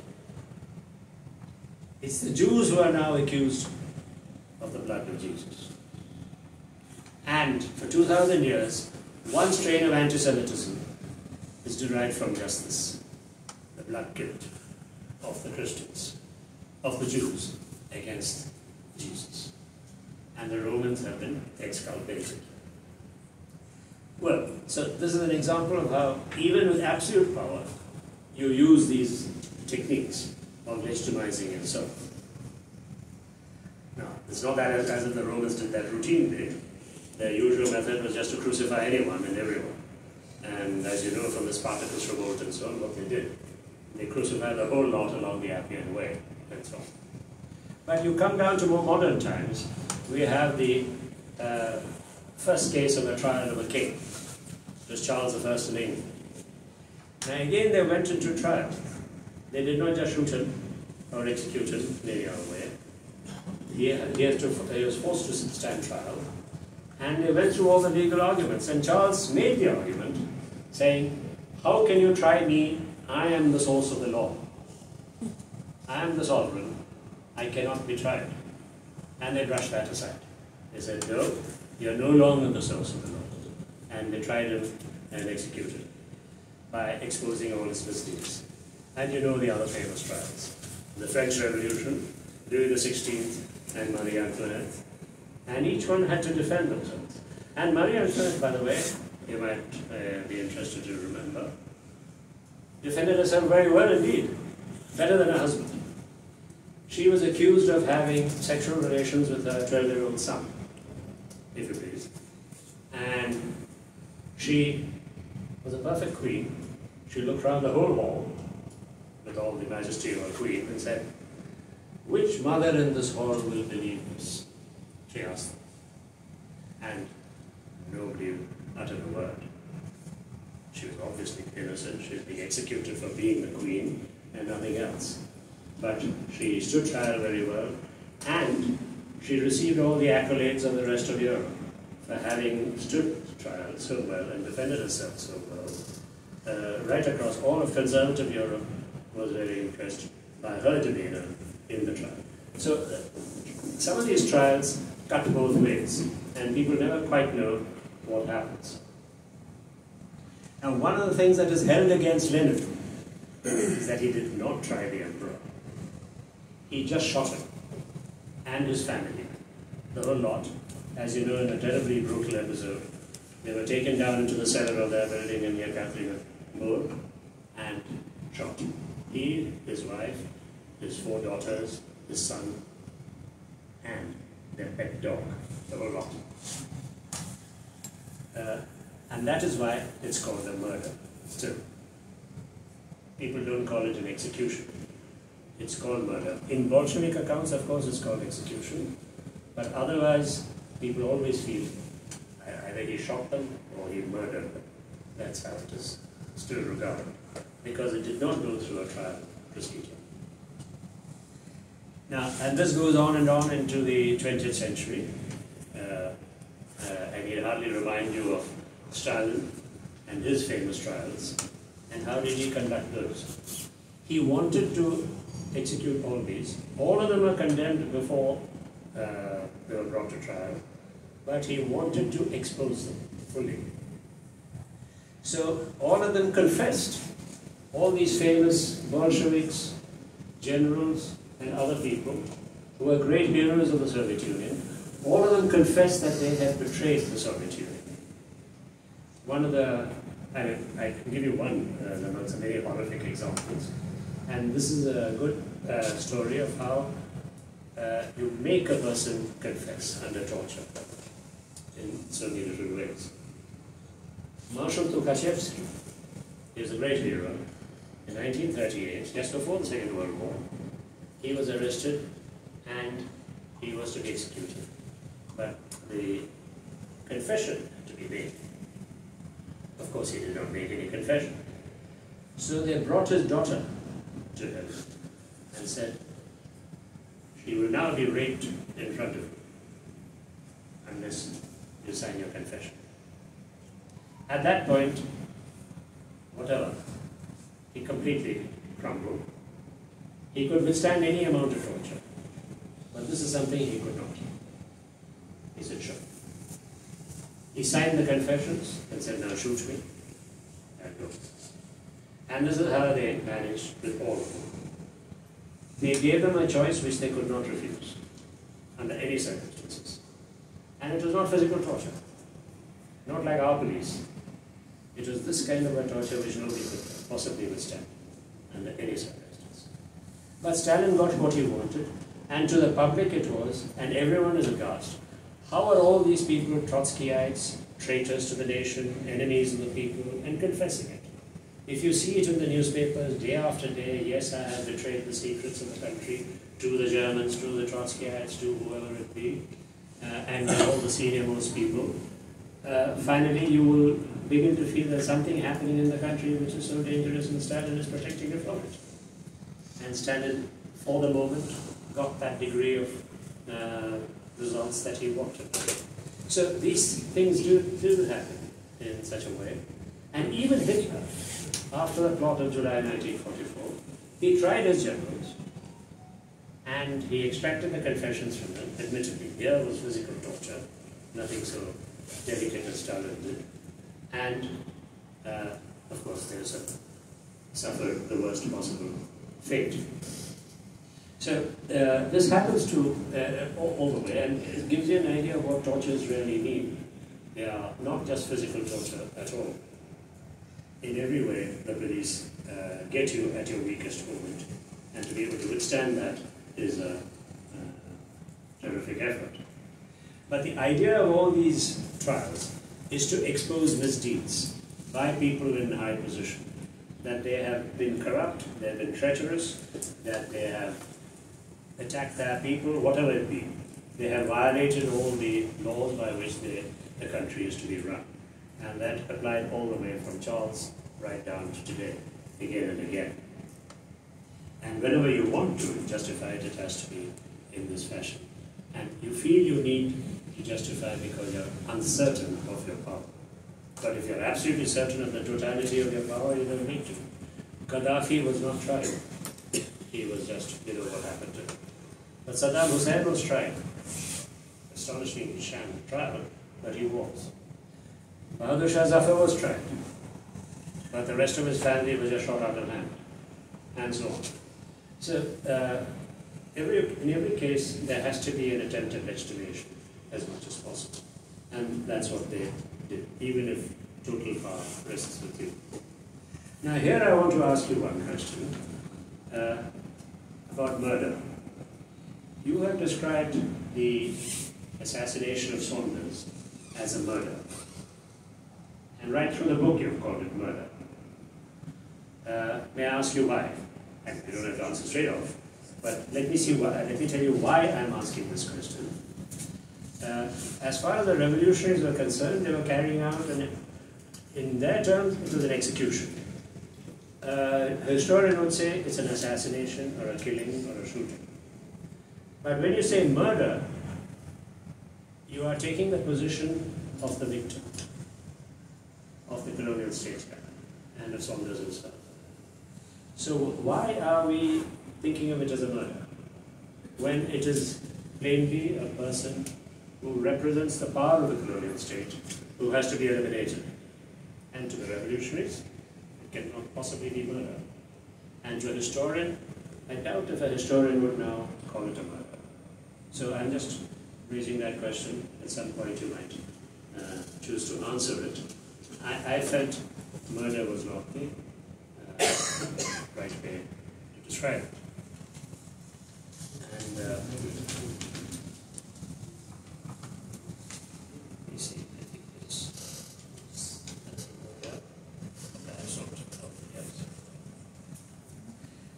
It's the Jews who are now accused of the blood of Jesus. And for 2,000 years, one strain of anti-Semitism is derived from just this, the blood guilt of the Christians, of the Jews against Jesus. And the Romans have been exculpated. Well, so this is an example of how, even with absolute power, you use these techniques of legitimizing yourself. Now, it's not that as if the Romans did that routinely. Their usual method was just to crucify anyone and everyone. And as you know from the Spartacus revolt and so on, what they did, they crucified the whole lot along the Appian Way and so on. But you come down to more modern times, we have the first case of a trial of a king. It was Charles I in England. Now again they went into trial. They did not just shoot him or execute him in any other way. He was forced to stand trial. And they went through all the legal arguments. And Charles made the argument saying, how can you try me? I am the source of the law. I am the sovereign. I cannot be tried. And they brushed that aside. They said, no, you're no longer the source of the law. And they tried him and executed him by exposing all his misdeeds. And you know the other famous trials. The French Revolution, Louis XVI, and Marie Antoinette. And each one had to defend themselves. And Marie Antoinette, by the way, you might be interested to remember, defended herself very well indeed, better than her husband. She was accused of having sexual relations with her 12-year-old son, if you please. And she was a perfect queen. She looked around the whole hall with all the majesty of a queen and said, which mother in this hall will believe this? She asked them. And nobody uttered a word. She was obviously innocent. She was being executed for being the queen and nothing else. But she stood trial very well, and she received all the accolades of the rest of Europe for having stood trial so well and defended herself so well. Right across all of conservative Europe was very impressed by her demeanor in the trial. So some of these trials cut both ways, and people never quite know what happens. Now, one of the things that is held against Lenin is that he did not try the emperor. He just shot him and his family, the whole lot. As you know, in a terribly brutal episode, they were taken down into the cellar of their building in Yekaterinburg and shot. He, his wife, his 4 daughters, his son, and their pet dog, the whole lot. And that is why it's called a murder still. People don't call it an execution. It's called murder. In Bolshevik accounts, of course, it's called execution. But otherwise, people always feel either he shot them or he murdered them. That's how it is still regarded. Because it did not go through a trial procedure. Now, and this goes on and on into the 20th century. I need hardly remind you of Stalin and his famous trials. And how did he conduct those? He wanted to execute all these. All of them were condemned before they were brought to trial, but he wanted to expose them fully. So all of them confessed. All these famous Bolsheviks, generals, and other people who were great heroes of the Soviet Union, all of them confessed that they had betrayed the Soviet Union. One of the, I can give you one, there are some very horrific examples, and this is a good story of how you make a person confess under torture in so many different ways. Marshal Tukhachevsky is a great hero. In 1938, just before the Second World War, he was arrested and he was to be executed. But the confession had to be made. Of course, he did not make any confession. So they brought his daughter to him and said, she will now be raped in front of you unless you sign your confession. At that point, whatever, he completely crumbled. He could withstand any amount of torture, but this is something he could not. He said, sure. He signed the confessions and said, now shoot me, and go. And this is how they managed with all of them. They gave them a choice which they could not refuse, under any circumstances. And it was not physical torture, not like our police. It was this kind of a torture which nobody could possibly withstand, under any circumstances. But Stalin got what he wanted, and to the public it was, and everyone is aghast. How are all these people Trotskyites, traitors to the nation, enemies of the people, and confessing it? If you see it in the newspapers day after day, yes, I have betrayed the secrets of the country to the Germans, to the Trotskyites, to whoever it be, and all the senior-most people, finally you will begin to feel there's something happening in the country which is so dangerous, and Stalin is protecting you from it. And Stalin, for the moment, got that degree of results that he wanted. So these things do happen in such a way. And even Hitler, after the plot of July 1944, he tried his generals and he extracted the confessions from them. Admittedly, here was physical torture, nothing so delicate as Stalin did. And of course, they suffered the worst possible fate. So this happens to all the way, and it gives you an idea of what tortures really mean. They are not just physical torture at all. In every way, the police get you at your weakest moment, and to be able to withstand that is a terrific effort. But the idea of all these trials is to expose misdeeds by people in high position, that they have been corrupt, they have been treacherous, that they have attacked their people, whatever it be. They have violated all the laws by which the country is to be run. And that applied all the way from Charles right down to today, again and again. And whenever you want to justify it, it has to be in this fashion. And you feel you need to justify because you're uncertain of your power. But if you're absolutely certain of the totality of your power, you don't need to. Gaddafi was not tried. He was just, what happened to him. But Saddam Hussein was tried. Astonishing sham trial, but he was. Bahadur Shah Zafar was tried. But the rest of his family was just shot out of hand. And so on. So, in every case, there has to be an attempt at legitimation as much as possible. And that's what they did, even if total power rests with you. Now here I want to ask you one question about murder. You have described the assassination of Saunders as a murder. And right through the book you've called it murder. May I ask you why? And you don't have to answer straight off, but let me tell you why I'm asking this question. As far as the revolutionaries were concerned, they were carrying out, in their terms, it was an execution. A historian would say it's an assassination or a killing or a shooting. But when you say murder, you are taking the position of the victim of the colonial statesman and of Saunders himself. So why are we thinking of it as a murder when it is plainly a person who represents the power of the colonial state who has to be eliminated? And to the revolutionaries, it cannot possibly be murder. And to a historian, I doubt if a historian would now call it a murder. So I'm just raising that question. At some point you might choose to answer it. I felt murder was not the right way to describe it. And let me see, I think it's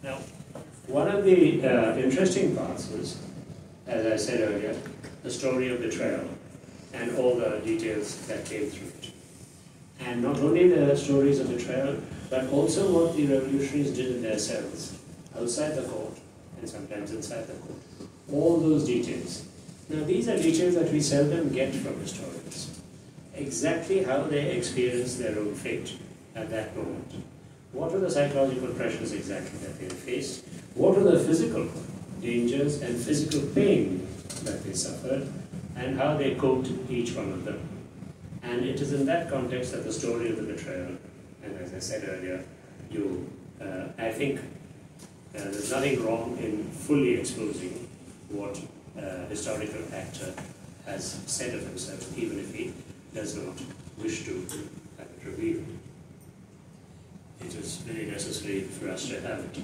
now, one of the interesting parts is, as I said earlier, the story of betrayal and all the details that came through it. And not only the stories of betrayal, but also what the revolutionaries did in their cells, outside the court, and sometimes inside the court. All those details. Now these are details that we seldom get from historians. Exactly how they experienced their own fate at that moment. What were the psychological pressures exactly that they faced? What were the physical dangers and physical pain that they suffered, and how they coped each one of them? And it is in that context that the story of the betrayal, and as I said earlier, I think there's nothing wrong in fully exposing what a historical actor has said of himself, even if he does not wish to have it revealed. It is very necessary for us to have it.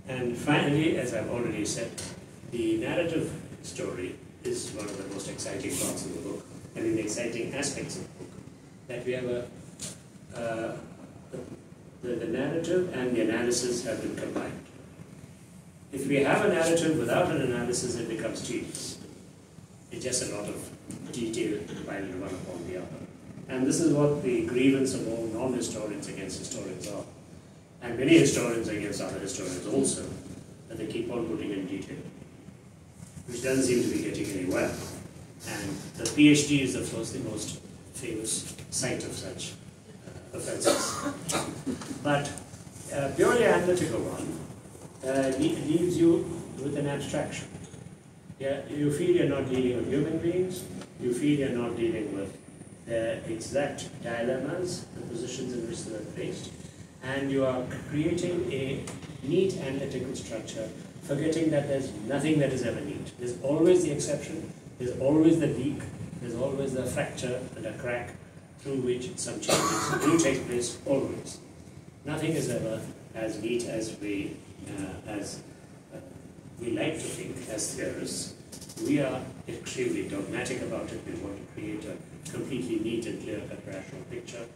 And finally, as I've already said, the narrative story is one of the most exciting parts of the book, and in the exciting aspects of the book, that we have the narrative and the analysis have been combined. If we have a narrative without an analysis, it becomes tedious. It's just a lot of detail piled one upon the other. And this is what the grievance of all non-historians against historians are. And many historians against other historians also, that they keep on putting in detail, which doesn't seem to be getting anywhere. And the PhD is, of course, the most famous site of such offenses. But a purely analytical one leaves you with an abstraction. Yeah, you feel you're not dealing with human beings, you feel you're not dealing with the exact dilemmas, the positions in which they are placed, and you are creating a neat analytical structure, forgetting that there's nothing that is ever neat. There's always the exception, there's always the leak, there's always the fracture and a crack through which some changes do take place, always. Nothing is ever as neat as we like to think as theorists. We are extremely dogmatic about it. We want to create a completely neat and clear-cut rational picture,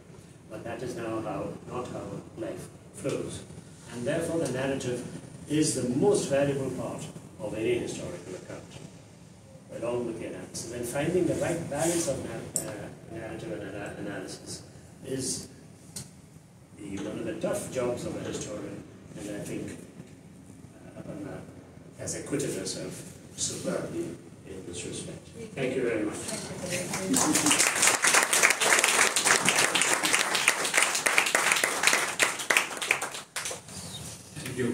but that is now not how life flows. And therefore the narrative is the most valuable part of any historical account, along with the analysis. And finding the right balance of narrative and analysis is one of the tough jobs of a historian, and I think has acquitted herself superbly in this respect. Thank you very much. Thank you.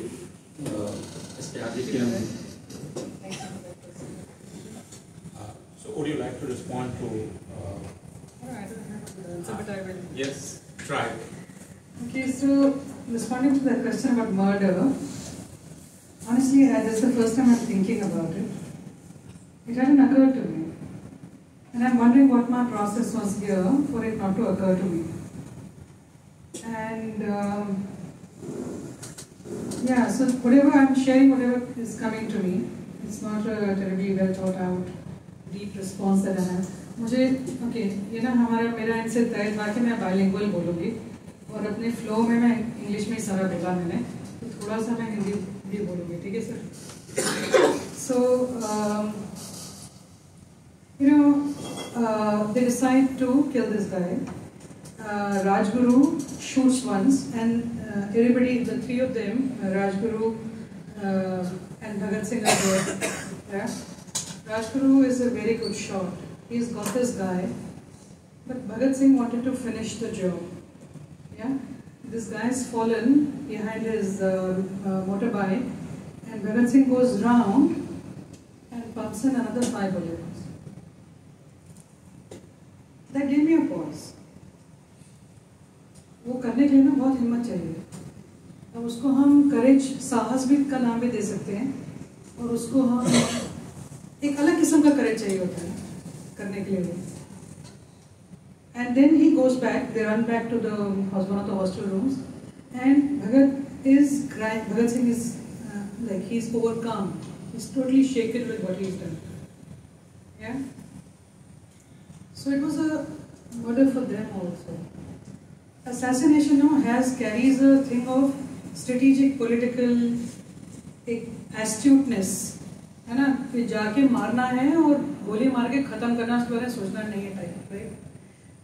Mr. Adityan. So would you like to respond to... I don't have the answer, but I will. Yes, try. Okay, so responding to that question about murder, honestly, this is the first time I'm thinking about it. It hadn't occurred to me. And I'm wondering what my process was here for it not to occur to me. And yeah, so whatever I'm sharing, whatever is coming to me, it's not a terribly well thought out, deep response that I have. मुझे okay, ये ना मेरा इनसे तय था कि मैं bilingual बोलूँगी और अपने flow में मैं English में सारा बोला मैंने, तो थोड़ा सा मैं हिंदी भी बोलूँगी, ठीक है sir? So they decide to kill this guy. Rajguru shoots once, and everybody, the three of them, Rajguru, and Bhagat Singh are there. Yeah? Rajguru is a very good shot. He's got this guy, but Bhagat Singh wanted to finish the job. Yeah? This guy's fallen behind his motorbike, and Bhagat Singh goes round and pumps in another 5 bullets. That gave me a pause. वो करने के लिए ना बहुत हिम्मत चाहिए. अब उसको हम करेज, साहस भी का नाम भी दे सकते हैं, और उसको हम एक अलग किस्म का करेज चाहिए होता है करने के लिए. And then he goes back. They run back to one of the hostel rooms, and Bhagat Singh is like he's overcome. He's totally shaken with what he's done. Yeah. So it was a murder for them also. Assassination carries a thing of strategic political astuteness, है ना, कि जाके मारना है और गोली मार के खत्म करना, उसके बारे में सोचना नहीं है type, right?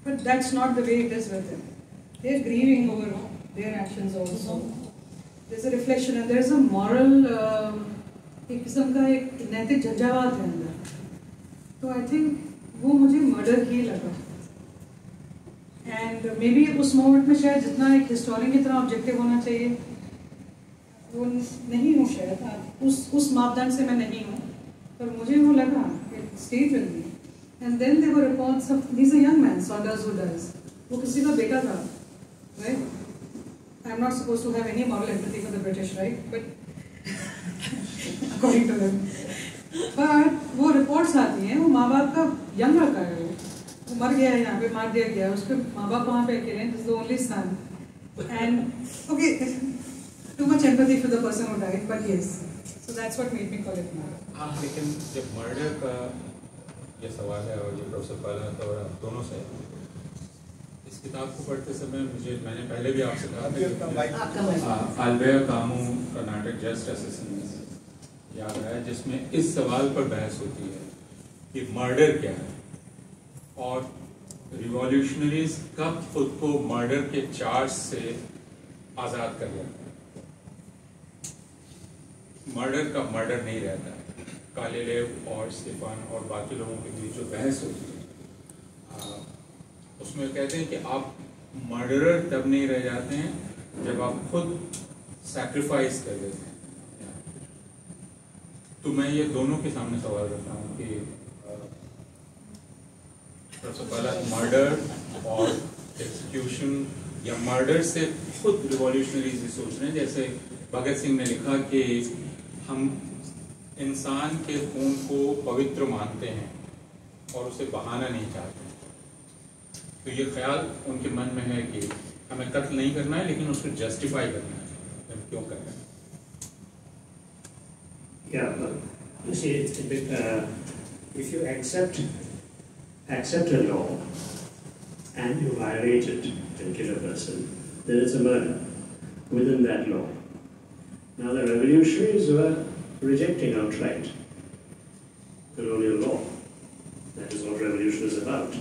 But that's not the way it is with them. They're grieving over their actions also. There's a reflection and there's a moral, एक किस्म का एक नैतिक झंझावात है अंदर. तो I think वो मुझे मर्डर ही लगा. And maybe उस मोमेंट में शायद जितना एक हिस्टोरियन की तरह ऑब्जेक्टिव होना चाहिए वो नहीं हूँ शायद, उस मापदंड से मैं नहीं हूँ, पर मुझे वो लगा, it stayed with me. And then there were reports of, he's a young man, Saunders who does. वो किसी का बेटा था, right? I'm not supposed to have any moral empathy for the British, right? But according to them. But वो reports आती हैं, वो माँ बाप का young लड़का है, वो मर गया है यहाँ पे, मार दिया गया, उसके माँ बाप वहाँ पे अकेले हैं, this is the only son. And okay, too much empathy for the person who died, but yes. So that's what made me call it murder. हाँ, लेकिन जब मर्डर का ये सवाल है और ये प्रोफेसर पालत और आप दोनों से, इस किताब को पढ़ते समय मैंने पहले भी आपसे कहा था, अल्बेयर कामू का नाटक जस्ट असैसिनेशन याद आया, जिसमें इस सवाल पर बहस होती है कि मर्डर क्या है और रिवॉल्यूशनरीज कब खुद को मर्डर के चार्ज से आज़ाद कर लेते हैं. मर्डर का मर्डर नहीं रहता है. कालेलेव और स्टीफन और बाकी लोगों के बीच जो बहस होती है उसमें कहते हैं कि आप मर्डरर तब नहीं रह जाते हैं जब आप खुद सैक्रिफाइस कर देते हैं. तो मैं ये दोनों के सामने सवाल रखता हूँ कि सबसे पहला मर्डर और एक्सिक्यूशन या मर्डर से खुद रिवॉल्यूशनरीज भी सोच रहे हैं. जैसे भगत सिंह ने लिखा कि हम इंसान के खून को पवित्र मानते हैं और उसे बहाना नहीं चाहते. तो ये ख्याल उनके मन में है कि हमें कत्ल नहीं करना है लेकिन उसको जस्टिफाई करना है, हम क्यों कर रहे हैं. Yeah, you see, it's a bit, if you accept a law and you violate it and kill a person, then it's a murder within that law. Now the revolutionaries were rejecting outright colonial law. That is what revolution is about.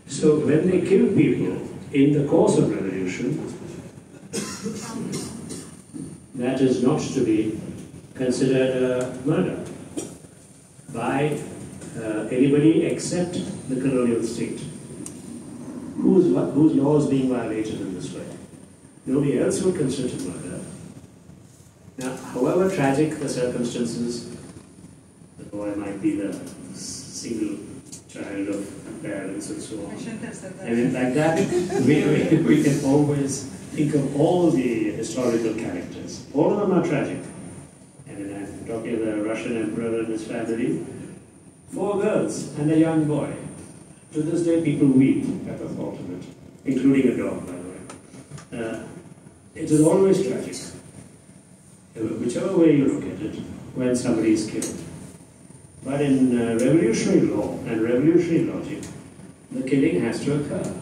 So when they kill people in the course of revolution, that is not to be considered a murder by anybody except the colonial state, whose law is being violated in this way. Nobody else would consider it murder. Now, however tragic the circumstances, the boy might be the single child of parents and so on. I mean, like that, we can always think of all the historical characters. All of them are tragic. I mean, I'm talking of the Russian emperor and his family. 4 girls and a young boy. To this day, people weep at the thought of it, including a dog, by the way. It is always tragic, whichever way you look at it, when somebody is killed. But in revolutionary law and revolutionary logic, the killing has to occur.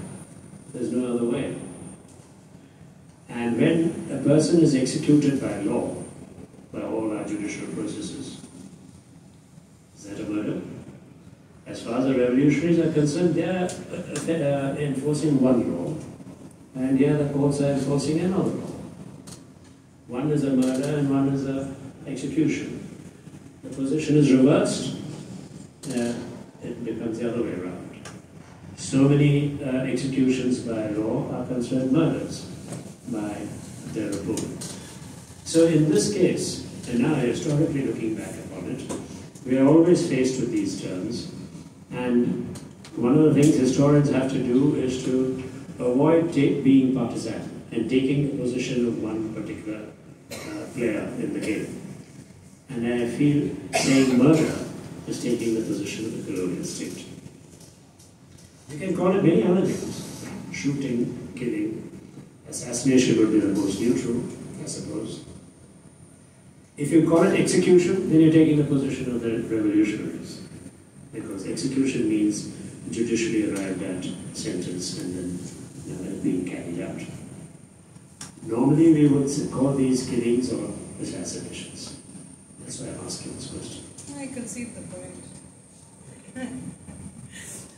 There's no other way. And when a person is executed by law, by all our judicial processes, is that a murder? As far as the revolutionaries are concerned, they are enforcing one law, and here the courts are enforcing another law. One is a murder and one is an execution. the position is reversed, it becomes the other way around. So many executions by law are considered murders by their opponents. So in this case, and now historically looking back upon it, we are always faced with these terms, and one of the things historians have to do is to avoid being partisan and taking the position of one particular player in the game. And I feel saying murder is taking the position of the colonial state. You can call it many other names: shooting, killing, assassination would be the most neutral, I suppose. If you call it execution, then you're taking the position of the revolutionaries, because execution means judicially arrived at sentence and then being carried out. Normally we would call these killings or assassinations. That's why I'm asking this question. I concede the point.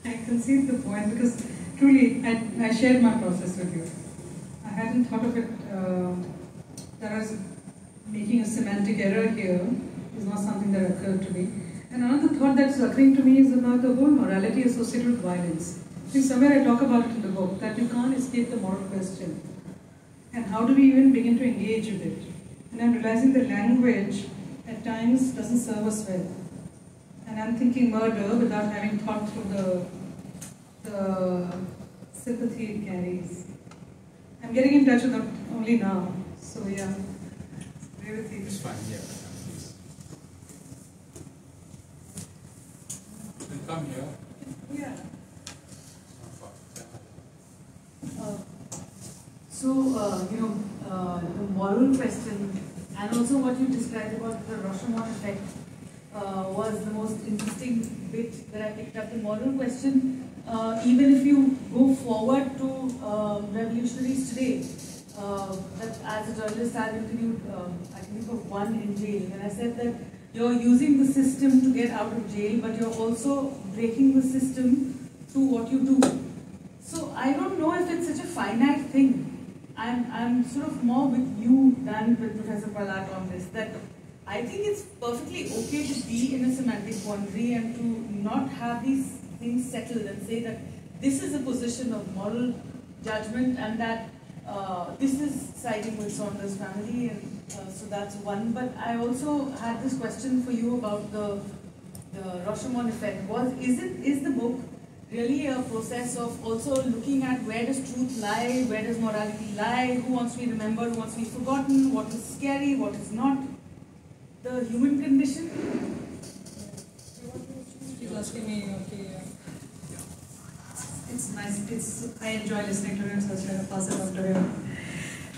I concede the point because truly I shared my process with you. I hadn't thought of it, that I was making a semantic error here is not something that occurred to me. And another thought that's occurring to me is about the whole morality associated with violence. See, somewhere I talk about it in the book, that you can't escape the moral question. And how do we even begin to engage with it? And I'm realizing the language at times doesn't serve us well. And I'm thinking murder without having thought through the sympathy it carries. I'm getting in touch with it only now. So yeah, agree with you. It's fine, yeah. Then come here. Yeah. The moral question and also what you described about the Rashomon effect was the most interesting bit that I picked up. The moral question, even if you go forward to revolutionaries today, that as a journalist I've interviewed, I can think of one in jail, and I said that you're using the system to get out of jail, but you're also breaking the system through what you do. So I don't know if it's such a finite thing. I'm sort of more with you than with Professor Prahlad on this, that I think it's perfectly okay to be in a semantic quandary and to not have these things settled and say that this is a position of moral judgment and that this is siding with Saunders' family, and so that's one. But I also had this question for you about the Rashomon effect. Is the book really a process of also looking at where does truth lie, where does morality lie, who wants to be remembered, who wants to be forgotten, what is scary, what is not, the human condition? He's asking me, okay, it's nice, I enjoy listening to him, so I was trying to pass it on to him.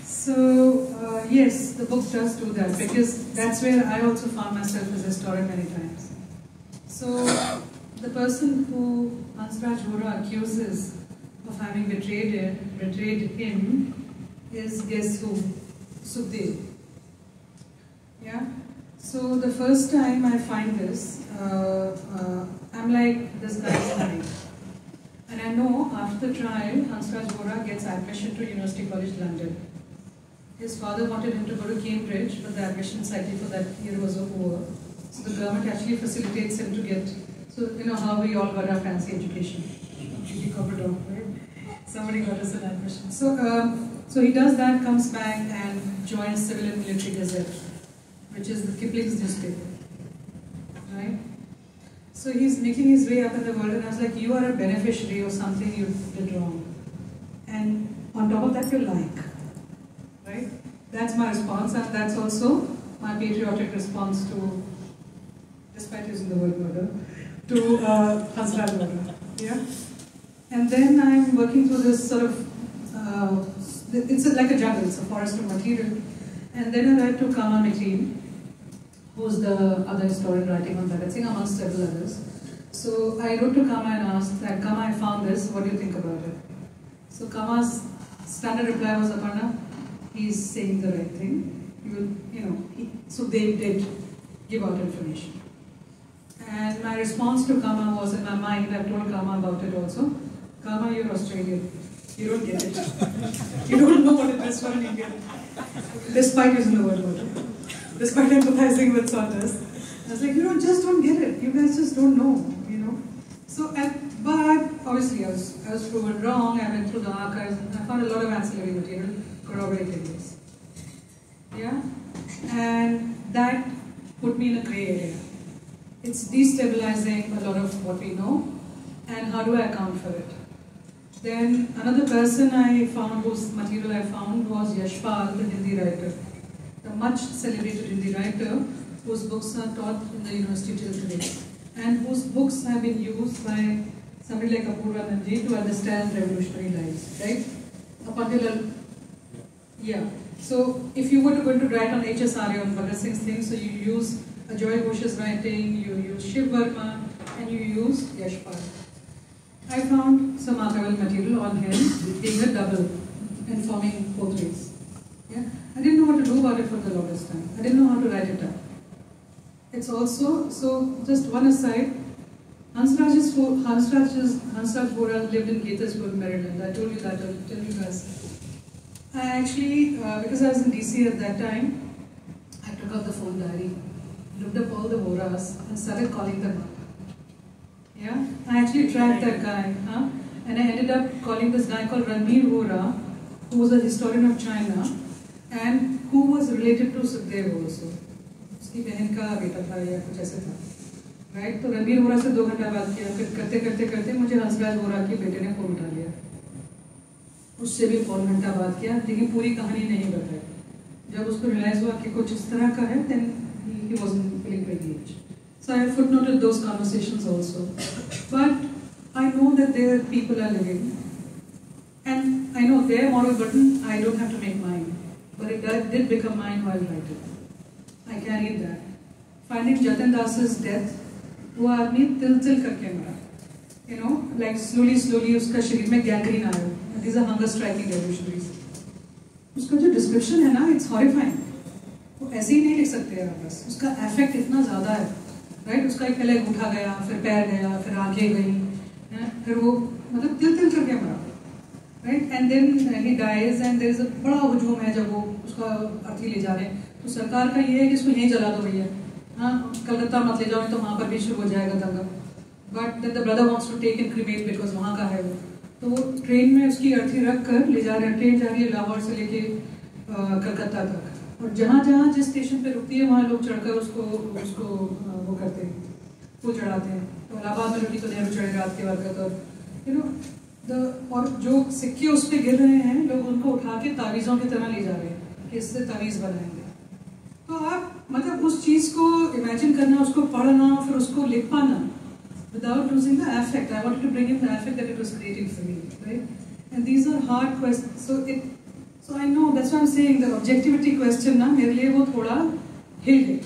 So, yes, the book does do that, because that's where I also found myself as a historian many times. So, the person who Hansraj Vora accuses of having betrayed him is, guess who? Sukhdev. Yeah? So the first time I find this, I'm like, this guy's lying. And I know after the trial, Hansraj Vora gets admission to University College London. His father wanted him to go to Cambridge, but the admission cycle for that year was over. So the government actually facilitates him to get. So, you know how we all got our fancy education. Right? Somebody got us an admission. So he does that, comes back and joins Civil and Military Gazette, which is the Kipling's newspaper. Right? So he's making his way up in the world, and I was like, you are a beneficiary of something you did wrong. And on top of that, you're like. Right? That's my response, and that's also my patriotic response to, despite using the word murder, to Hansraj Vora. Yeah? And then I'm working through this sort of, it's like a jungle, it's a forest of material. And then I write to Kama McLean, who's the other historian writing on Bhagat Singh, amongst several others. So I wrote to Kama and asked that, Kama, I found this, what do you think about it? So Kama's standard reply was, Aparna, he's saying the right thing. So they did give out information. And my response to Kama was, in my mind, I've told Kama about it also. Kama, you're Australian. You don't get it. You don't know what it is for an Indian. Despite using the word murder. Despite empathizing with Saunders. was like, just don't get it. You guys just don't know. So, but obviously I was proven wrong. I went through the archives and I found a lot of ancillary material corroborating this. Yeah? And that put me in a grey area. It's destabilizing a lot of what we know, and how do I account for it? Then another person I found, whose material I found, was Yashpal, the Hindi writer. The much celebrated Hindi writer whose books are taught in the university till today, and whose books have been used by somebody like Apurva Nanji to understand revolutionary lives, right? Up until, yeah. So if you were going to write on H.S. Arya, on Bhagat Singh's things, so you use Ajoy Ghosh's writing, you use Shiv Verma, and you use Yashpal. I found some archival material on him being a double and forming both ways. Yeah? I didn't know what to do about it for the longest time. I didn't know how to write it up. It's also, so just one aside, Hansraj Vora lived in Gaithersburg, Maryland. I told you that, I'll tell you guys. I actually, because I was in DC at that time, I took out the phone diary, looked up all the Voras and started calling them up. Yeah, I actually tracked that guy, and I ended up calling this guy called Ranbir Vora, who was a historian of China, and who was related to Sukhdev also. उसकी बहन का बेटा था या कुछ ऐसे था, right? तो रणबीर वोरा से 2 घंटा बात किया, फिर करते करते मुझे हंसराज वोरा के बेटे ने फोन उठा लिया, उससे भी 4 घंटा बात किया, लेकिन पूरी कहानी नहीं बताई. जब उसको रियलाइज हुआ कि कुछ इस तरह का है, then he wasn't willing to engage. So I footnoted those conversations also. But I know that there people are living, and I know their moral burden, I don't have to make mine, but it did become mine while writing. I carried that. Finding Jatin Das's death, वो आदमी तिल करके मरा, like slowly उसका शरीर में gangrene आया. These are hunger striking revolutionaries. उसका जो description है ना, it's horrifying. वो ऐसे ही नहीं लिख सकते यार बस. उसका affect इतना ज़्यादा है, right? उसका एक पहले उठा गया, फिर पैर गया, फिर आंखें गई, फिर वो मतलब तिल करके मरा, right? And then he dies, and there is a बड़ा हुजूम है जब वो उसका अर्थी ले जा रहे हैं. तो सरकार का ये है कि इसको यहीं जला दो भैया, कलकत्ता मत ले जाओ, तो वहाँ पर भी शुरू हो जाएगा दंगा. But then the brother wants to take and cremate because वहाँ का है वो. तो वो ट्रेन में उसकी अर्थी रख कर ले जा रहे हैं. ट्रेन जा रही है लाहौर से लेके कलकत्ता तक, और जहाँ जिस स्टेशन पे रुकती है वहाँ लोग चढ़कर उसको वो करते हैं, वो चढ़ाते हैं. तो इलाहाबाद में रुकी तो नेहरू चढ़े रात के वक्त, और और जो सिक्के उस पर गिर रहे हैं, लोग उनको उठा के तावीज़ों की तरह ले जा रहे हैं कि इससे तावीज़ बनाएंगे. तो आप मतलब उस चीज़ को इमेजिन करना, उसको पढ़ना, फिर उसको लिख पाना without losing the affect. I wanted to bring in the affect that it was creating for me, right? And these are hard questions. So I know, that's why I'm saying the objectivity question ना मेरे लिए वो थोड़ा हिल गई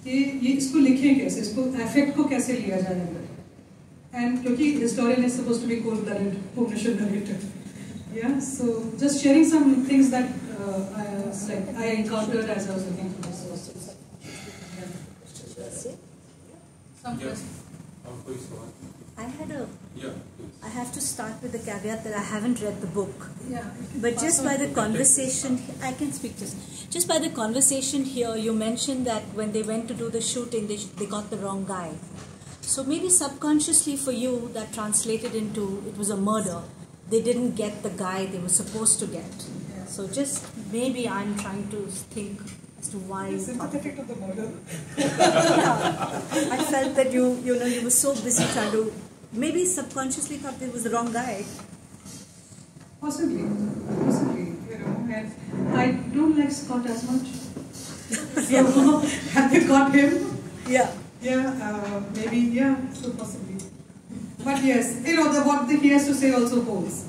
कि ये इसको लिखें कैसे, इसको affect को कैसे लिया जाए अंदर. And क्योंकि historian is supposed to be cold-blooded, omniscient narrator. Yeah, so just sharing some things that I encountered as I was looking for this sources. Some questions. I have to start with the caveat that I haven't read the book. Yeah. But just by the conversation, I can speak just by the conversation here, you mentioned that when they went to do the shooting, they got the wrong guy. So maybe subconsciously for you, that translated into it was a murder. They didn't get the guy they were supposed to get. So just maybe I'm trying to think as to why. You're sympathetic to the murder. Yeah, I felt that you were so busy trying to, maybe subconsciously thought it was the wrong guy. Possibly. And I don't like Scott as much. So have they got him? Yeah. Yeah, maybe, yeah, so possibly. But yes, what he has to say also holds.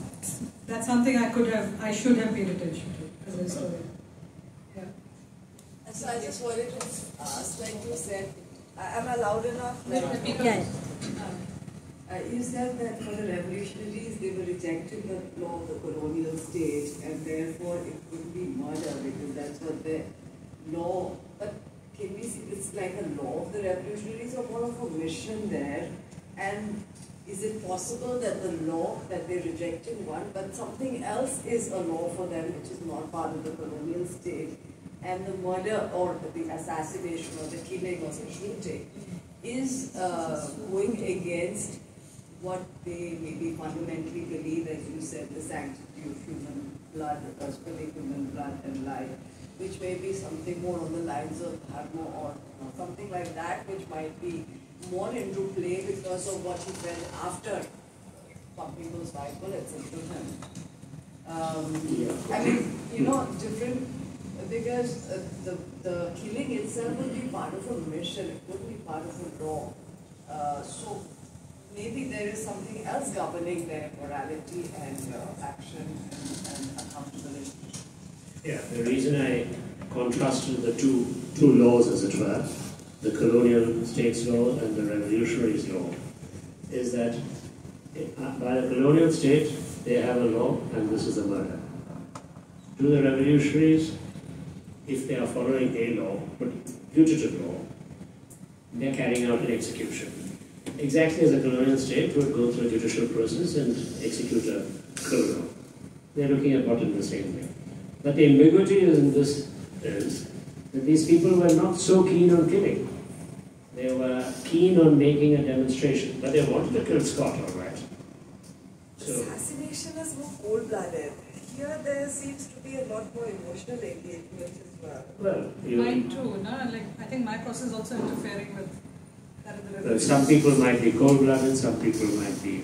That's something I should have paid attention to as a historian. Yeah. So I just wanted to ask, like you said, am I loud enough? Yeah. You said that for the revolutionaries, they were rejecting the law of the colonial state, and therefore it would be murder because that's what the law. But can we see this like a law of the revolutionaries or more of a mission there? And is it possible that the law that they're rejecting one, but something else is a law for them which is not part of the colonial state? and the murder or the assassination or the killing or the shooting is going against what they maybe fundamentally believe, as you said, the sanctity of human blood, spilling human blood and life, which may be something more on the lines of dharma or something like that, which might be more into play because of what he said after pumping those 5 bullets into him. I mean, you know, different, because the killing itself would be part of a mission, it would be part of a law. So maybe there is something else governing their morality and action and accountability. Yeah, the reason I contrasted the two laws, as it were, the colonial states law and the revolutionaries law, is that by the colonial state, they have a law, and this is a murder. To the revolutionaries, if they are following a law, but fugitive law, they are carrying out an execution. Exactly as a colonial state would go through a judicial process and execute a criminal. They are looking at what in the same way. But the ambiguity in this is that these people were not so keen on killing. They were keen on making a demonstration, but they wanted to kill Scott, all right. So, assassination is more cold-blooded. Here there seems to be a lot more emotional engagement as well. well, Mine too, no? Like, I think my process is also interfering with that of the well, revolution. some people might be cold-blooded, some people might be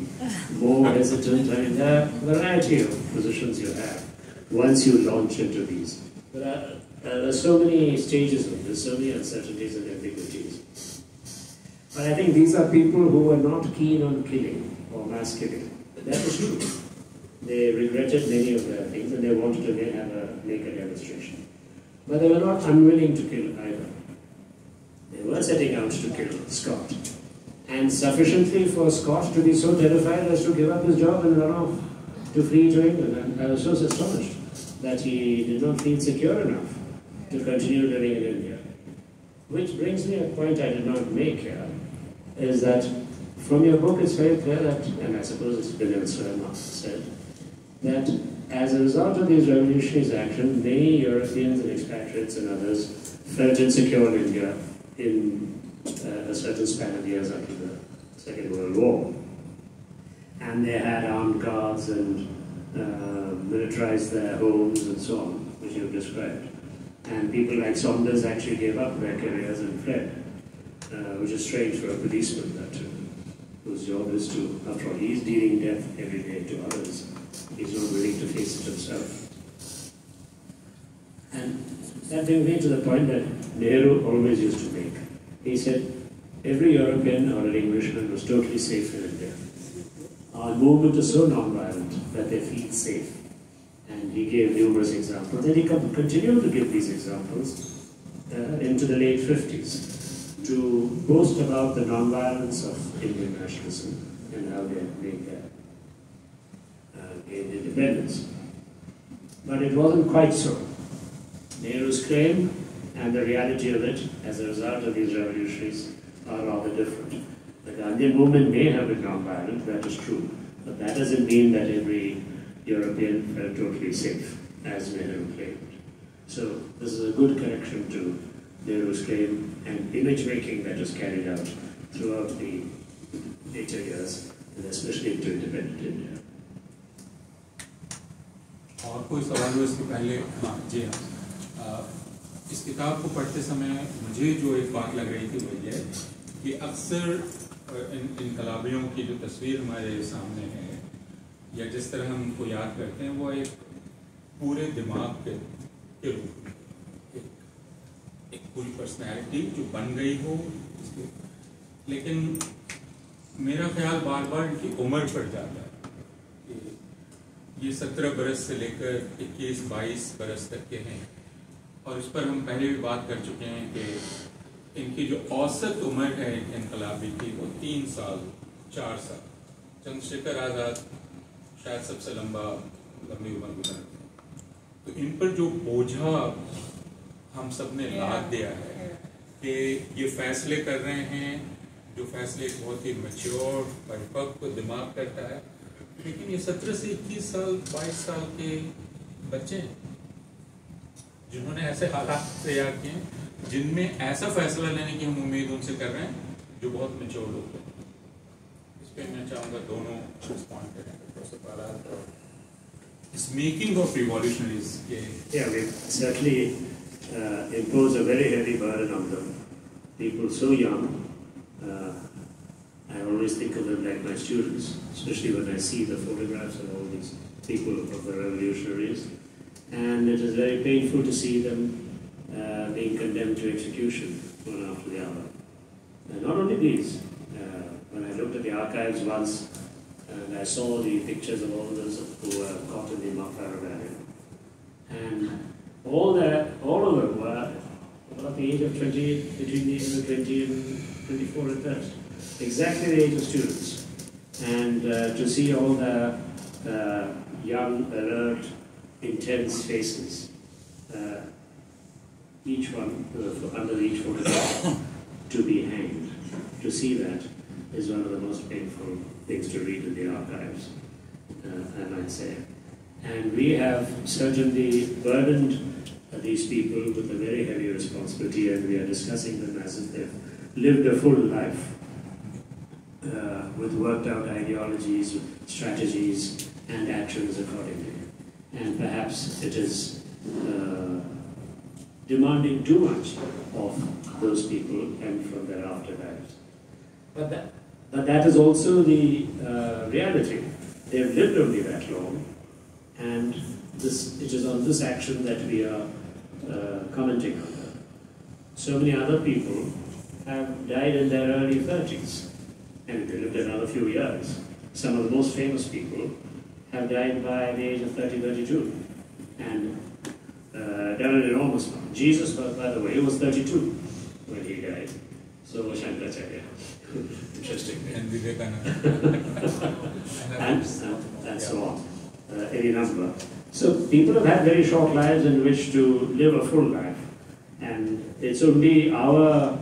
more hesitant. I mean, there are a variety of positions you have once you launch into these. There are so many stages of this, so many uncertainties and ambiguities. But I think these are people who were not keen on killing or mass killing. That is true. They regretted many of their things and they wanted to make a demonstration. But they were not unwilling to kill either. They were setting out to kill Scott. And sufficiently for Scott to be so terrified as to give up his job and run off to flee to England. And I was so astonished that he did not feel secure enough to continue living in India. Which brings me a point I did not make here, is that from your book it's very clear that, and I suppose it's been elsewhere said, that as a result of these revolutionaries' action, many Europeans and expatriates and others felt insecure in India in a certain span of years after the Second World War. And they had armed guards and militarized their homes and so on, which you've described. And people like Saunders actually gave up their careers and fled, which is strange for a policeman whose job is to, after all, he's dealing death every day to others. He's not willing to face it himself. And that brings me to the point that Nehru always used to make. He said, every European or an Englishman was totally safe in India. Our movement is so non-violent that they feel safe. And he gave numerous examples. And he continued to give these examples into the late 50s to boast about the non-violence of Indian nationalism and how they had made their gained independence. But it wasn't quite so. Nehru's claim and the reality of it as a result of these revolutionaries are rather different. The Gandhian movement may have been non-violent, that is true, but that doesn't mean that every European felt totally safe, as Nehru claimed. So this is a good correction to Nehru's claim and image-making that was carried out throughout the later years, and especially into independent India. और कोई सवाल हो इसके पहले? हाँ जी हाँ, इस किताब को पढ़ते समय मुझे जो एक बात लग रही थी वो ये कि अक्सर इनकलाबियों की जो तस्वीर हमारे सामने है या जिस तरह हम उनको याद करते हैं वो एक पूरे दिमाग के रूप में एक पूरी पर्सनैलिटी जो बन गई हो, लेकिन मेरा ख्याल बार बार इनकी उम्र बढ़ जाता है। ये 17 बरस से लेकर 21-22 बरस तक के हैं और इस पर हम पहले भी बात कर चुके हैं कि इनकी जो औसत उम्र है इनकलाबी की वो 3 साल 4 साल। चंद्रशेखर आज़ाद शायद सबसे लंबी उम्र गुजारते हैं। तो इन पर जो बोझा हम सब ने लाद दिया है कि ये फैसले कर रहे हैं, जो फैसले बहुत ही मैच्योर परिपक्व दिमाग करता है, लेकिन ये 17 से 21 साल 22 साल के बच्चे हैं जिन्होंने ऐसे हालात तैयार किए जिनमें ऐसा फैसला लेने की हम उम्मीद उनसे कर रहे हैं जो बहुत मैच्योर लोग हैं। इस पे मैं चाहूँगा दोनों रिस्पॉन्ड करें, प्रोफेसर प्रहलाद और इस मेकिंग ऑफ रिवॉल्यूशनरीज के। Yeah, we certainly impose a very heavy burden on them. People so young, I always think of them like my students, especially when I see the photographs of all these people of the revolutionaries. And it is very painful to see them being condemned to execution one after the other. And not only these, when I looked at the archives once, and I saw the pictures of all those who were caught in the Mafia rebellion, and all of them were about the age of 20, between the age of 20 and 24 at best. Exactly the age of students. And to see all the young, alert, intense faces, each one, under each photograph, to be hanged. To see that is one of the most painful things to read in the archives, I might say. And we have certainly burdened these people with a very heavy responsibility, and we are discussing them as if they've lived a full life with worked out ideologies, strategies, and actions accordingly. And perhaps it is demanding too much of those people and from their afterlives. But that is also the reality. They've lived only that long, and it is on this action that we are commenting on. So many other people have died in their early 30s, and they lived another few years. Some of the most famous people have died by the age of 30, 32, and done an enormous amount. Jesus, by the way, was 32 when he died. So was Shankaracharya. Interesting. And Vivekananda. and so on. Any number. So people have had very short lives in which to live a full life. And it's only our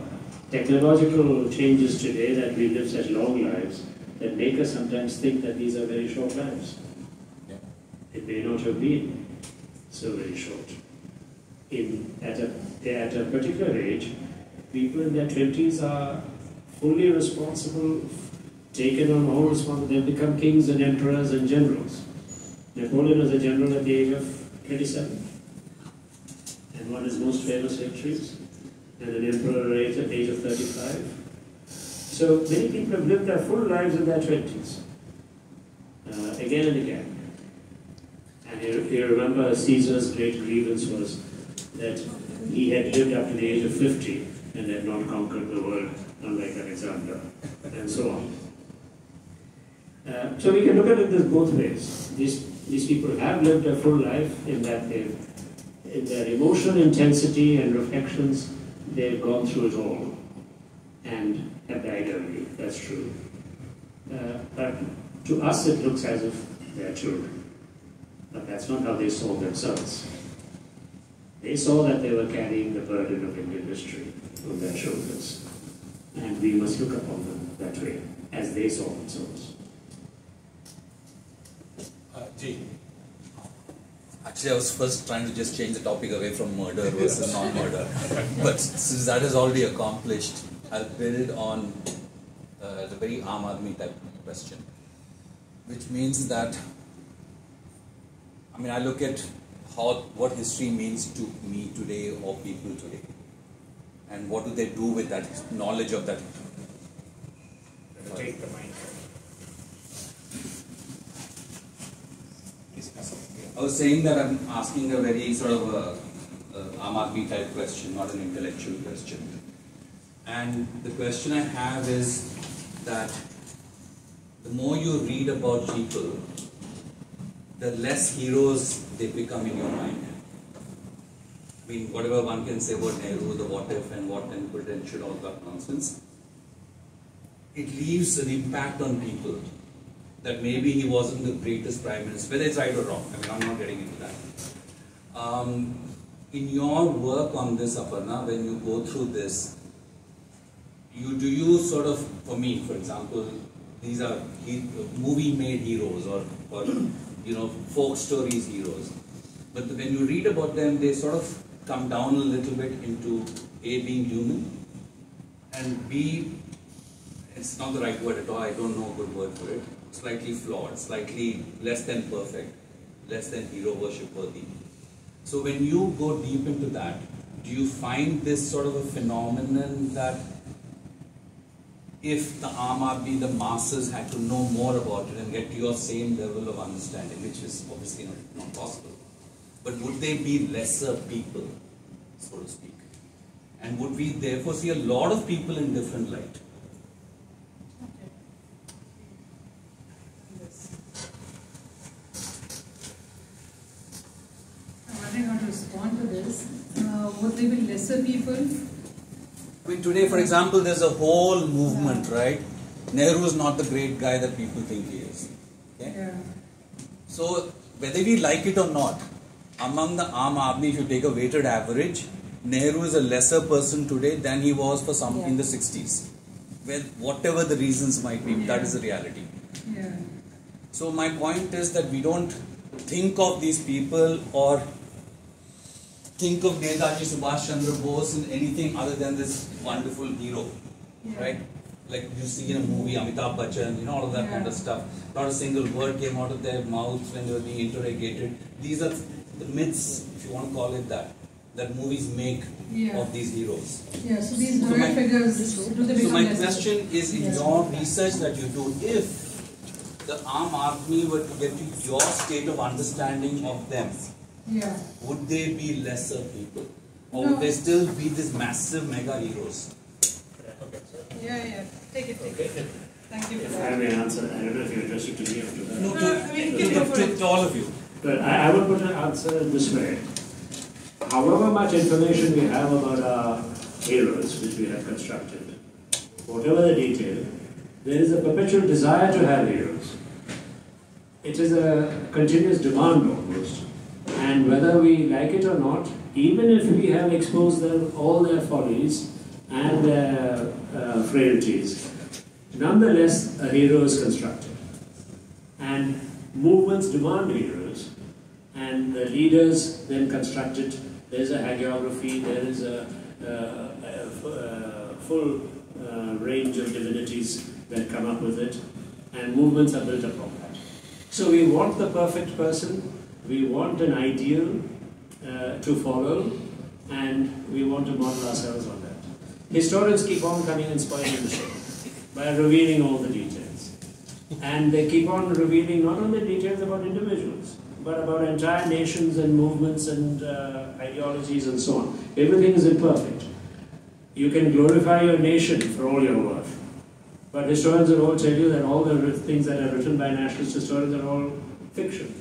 technological changes today that we live such long lives that make us sometimes think that these are very short lives. Yeah. It may not have been so very short. At a particular age, people in their 20s are fully responsible, taken on all responsibility. They become kings and emperors and generals. Napoleon was a general at the age of 27, and one of his most famous victories, and an emperor at the age of 35. So many people have lived their full lives in their 20s, again and again. And you remember Caesar's great grievance was that he had lived up to the age of 50 and had not conquered the world, unlike Alexander, and so on. So we can look at it both ways. These people have lived a full life in that in their emotional intensity and reflections, they've gone through it all and have died early. That's true. But to us it looks as if they're children. But that's not how they saw themselves. They saw that they were carrying the burden of Indian history on their shoulders. And we must look upon them that way, as they saw themselves. Actually, I was first trying to just change the topic away from murder versus non-murder. But since that is already accomplished, I'll build on the very Aam Aadmi type question. Which means that, I look at what history means to me today or people today. And what do they do with that knowledge of that? Take the mic. I was saying that I'm asking a very sort of Aam Aadmi type question, not an intellectual question. And the question I have is that the more you read about people, the less heroes they become in your mind. Whatever one can say about Nehru, the what if and what and potential, all that nonsense, it leaves an impact on people. That maybe he wasn't the greatest prime minister, whether it's right or wrong. I'm not getting into that. In your work on this, Aparna, when you go through this, do you sort of, for me, for example, these are movie-made heroes or folk stories heroes. But when you read about them, they sort of come down a little bit into A, being human, and B, it's not the right word at all, I don't know a good word for it, slightly flawed, slightly less than perfect, less than hero worship worthy. So when you go deep into that, do you find this sort of a phenomenon that if the Aam Aadmi, the masses, had to know more about it and get to your same level of understanding, which is obviously not possible, but would they be lesser people, so to speak? And would we therefore see a lot of people in different light? I want to respond to this. Would they be lesser people? I mean, today, for example, there's a whole movement, right? Nehru is not the great guy that people think he is. Okay? Yeah. So, whether we like it or not, among the Aam Aadmi, if you take a weighted average, Nehru is a lesser person today than he was for some in the 60s. Well, whatever the reasons might be, that is the reality. Yeah. So my point is that we don't think of these people or think of Netaji Subhash Chandra Bose in anything other than this wonderful hero, right? Like you see in a movie, Amitabh Bachchan, all of that kind of stuff. Not a single word came out of their mouths when they were being interrogated. These are the myths, if you want to call it that movies make of these heroes. Yeah, so these heroic figures, do they become So my lesser? question is, in your research that you do, if the Aam Aadmi were to get to your state of understanding of them, would they be lesser people? Or would they still be these massive mega heroes? Yeah. Take it. Thank you for If I that. may answer, I don't know if you're interested to me or to her. No, to all of you. But I would put an answer this way. However much information we have about our heroes, which we have constructed, whatever the detail, there is a perpetual desire to have heroes. It is a continuous demand almost. And whether we like it or not, even if we have exposed them all their follies and their frailties, nonetheless a hero is constructed. And movements demand heroes, and the leaders then construct it. There is a hagiography, there is a full range of divinities that come up with it, and movements are built upon that. So we want the perfect person, we want an ideal to follow, and we want to model ourselves on that. Historians keep on coming and spoiling the show by revealing all the details. And they keep on revealing not only details about individuals, but about entire nations and movements and ideologies and so on. Everything is imperfect. You can glorify your nation for all your worth. But historians will all tell you that all the things that are written by nationalist historians are all fiction.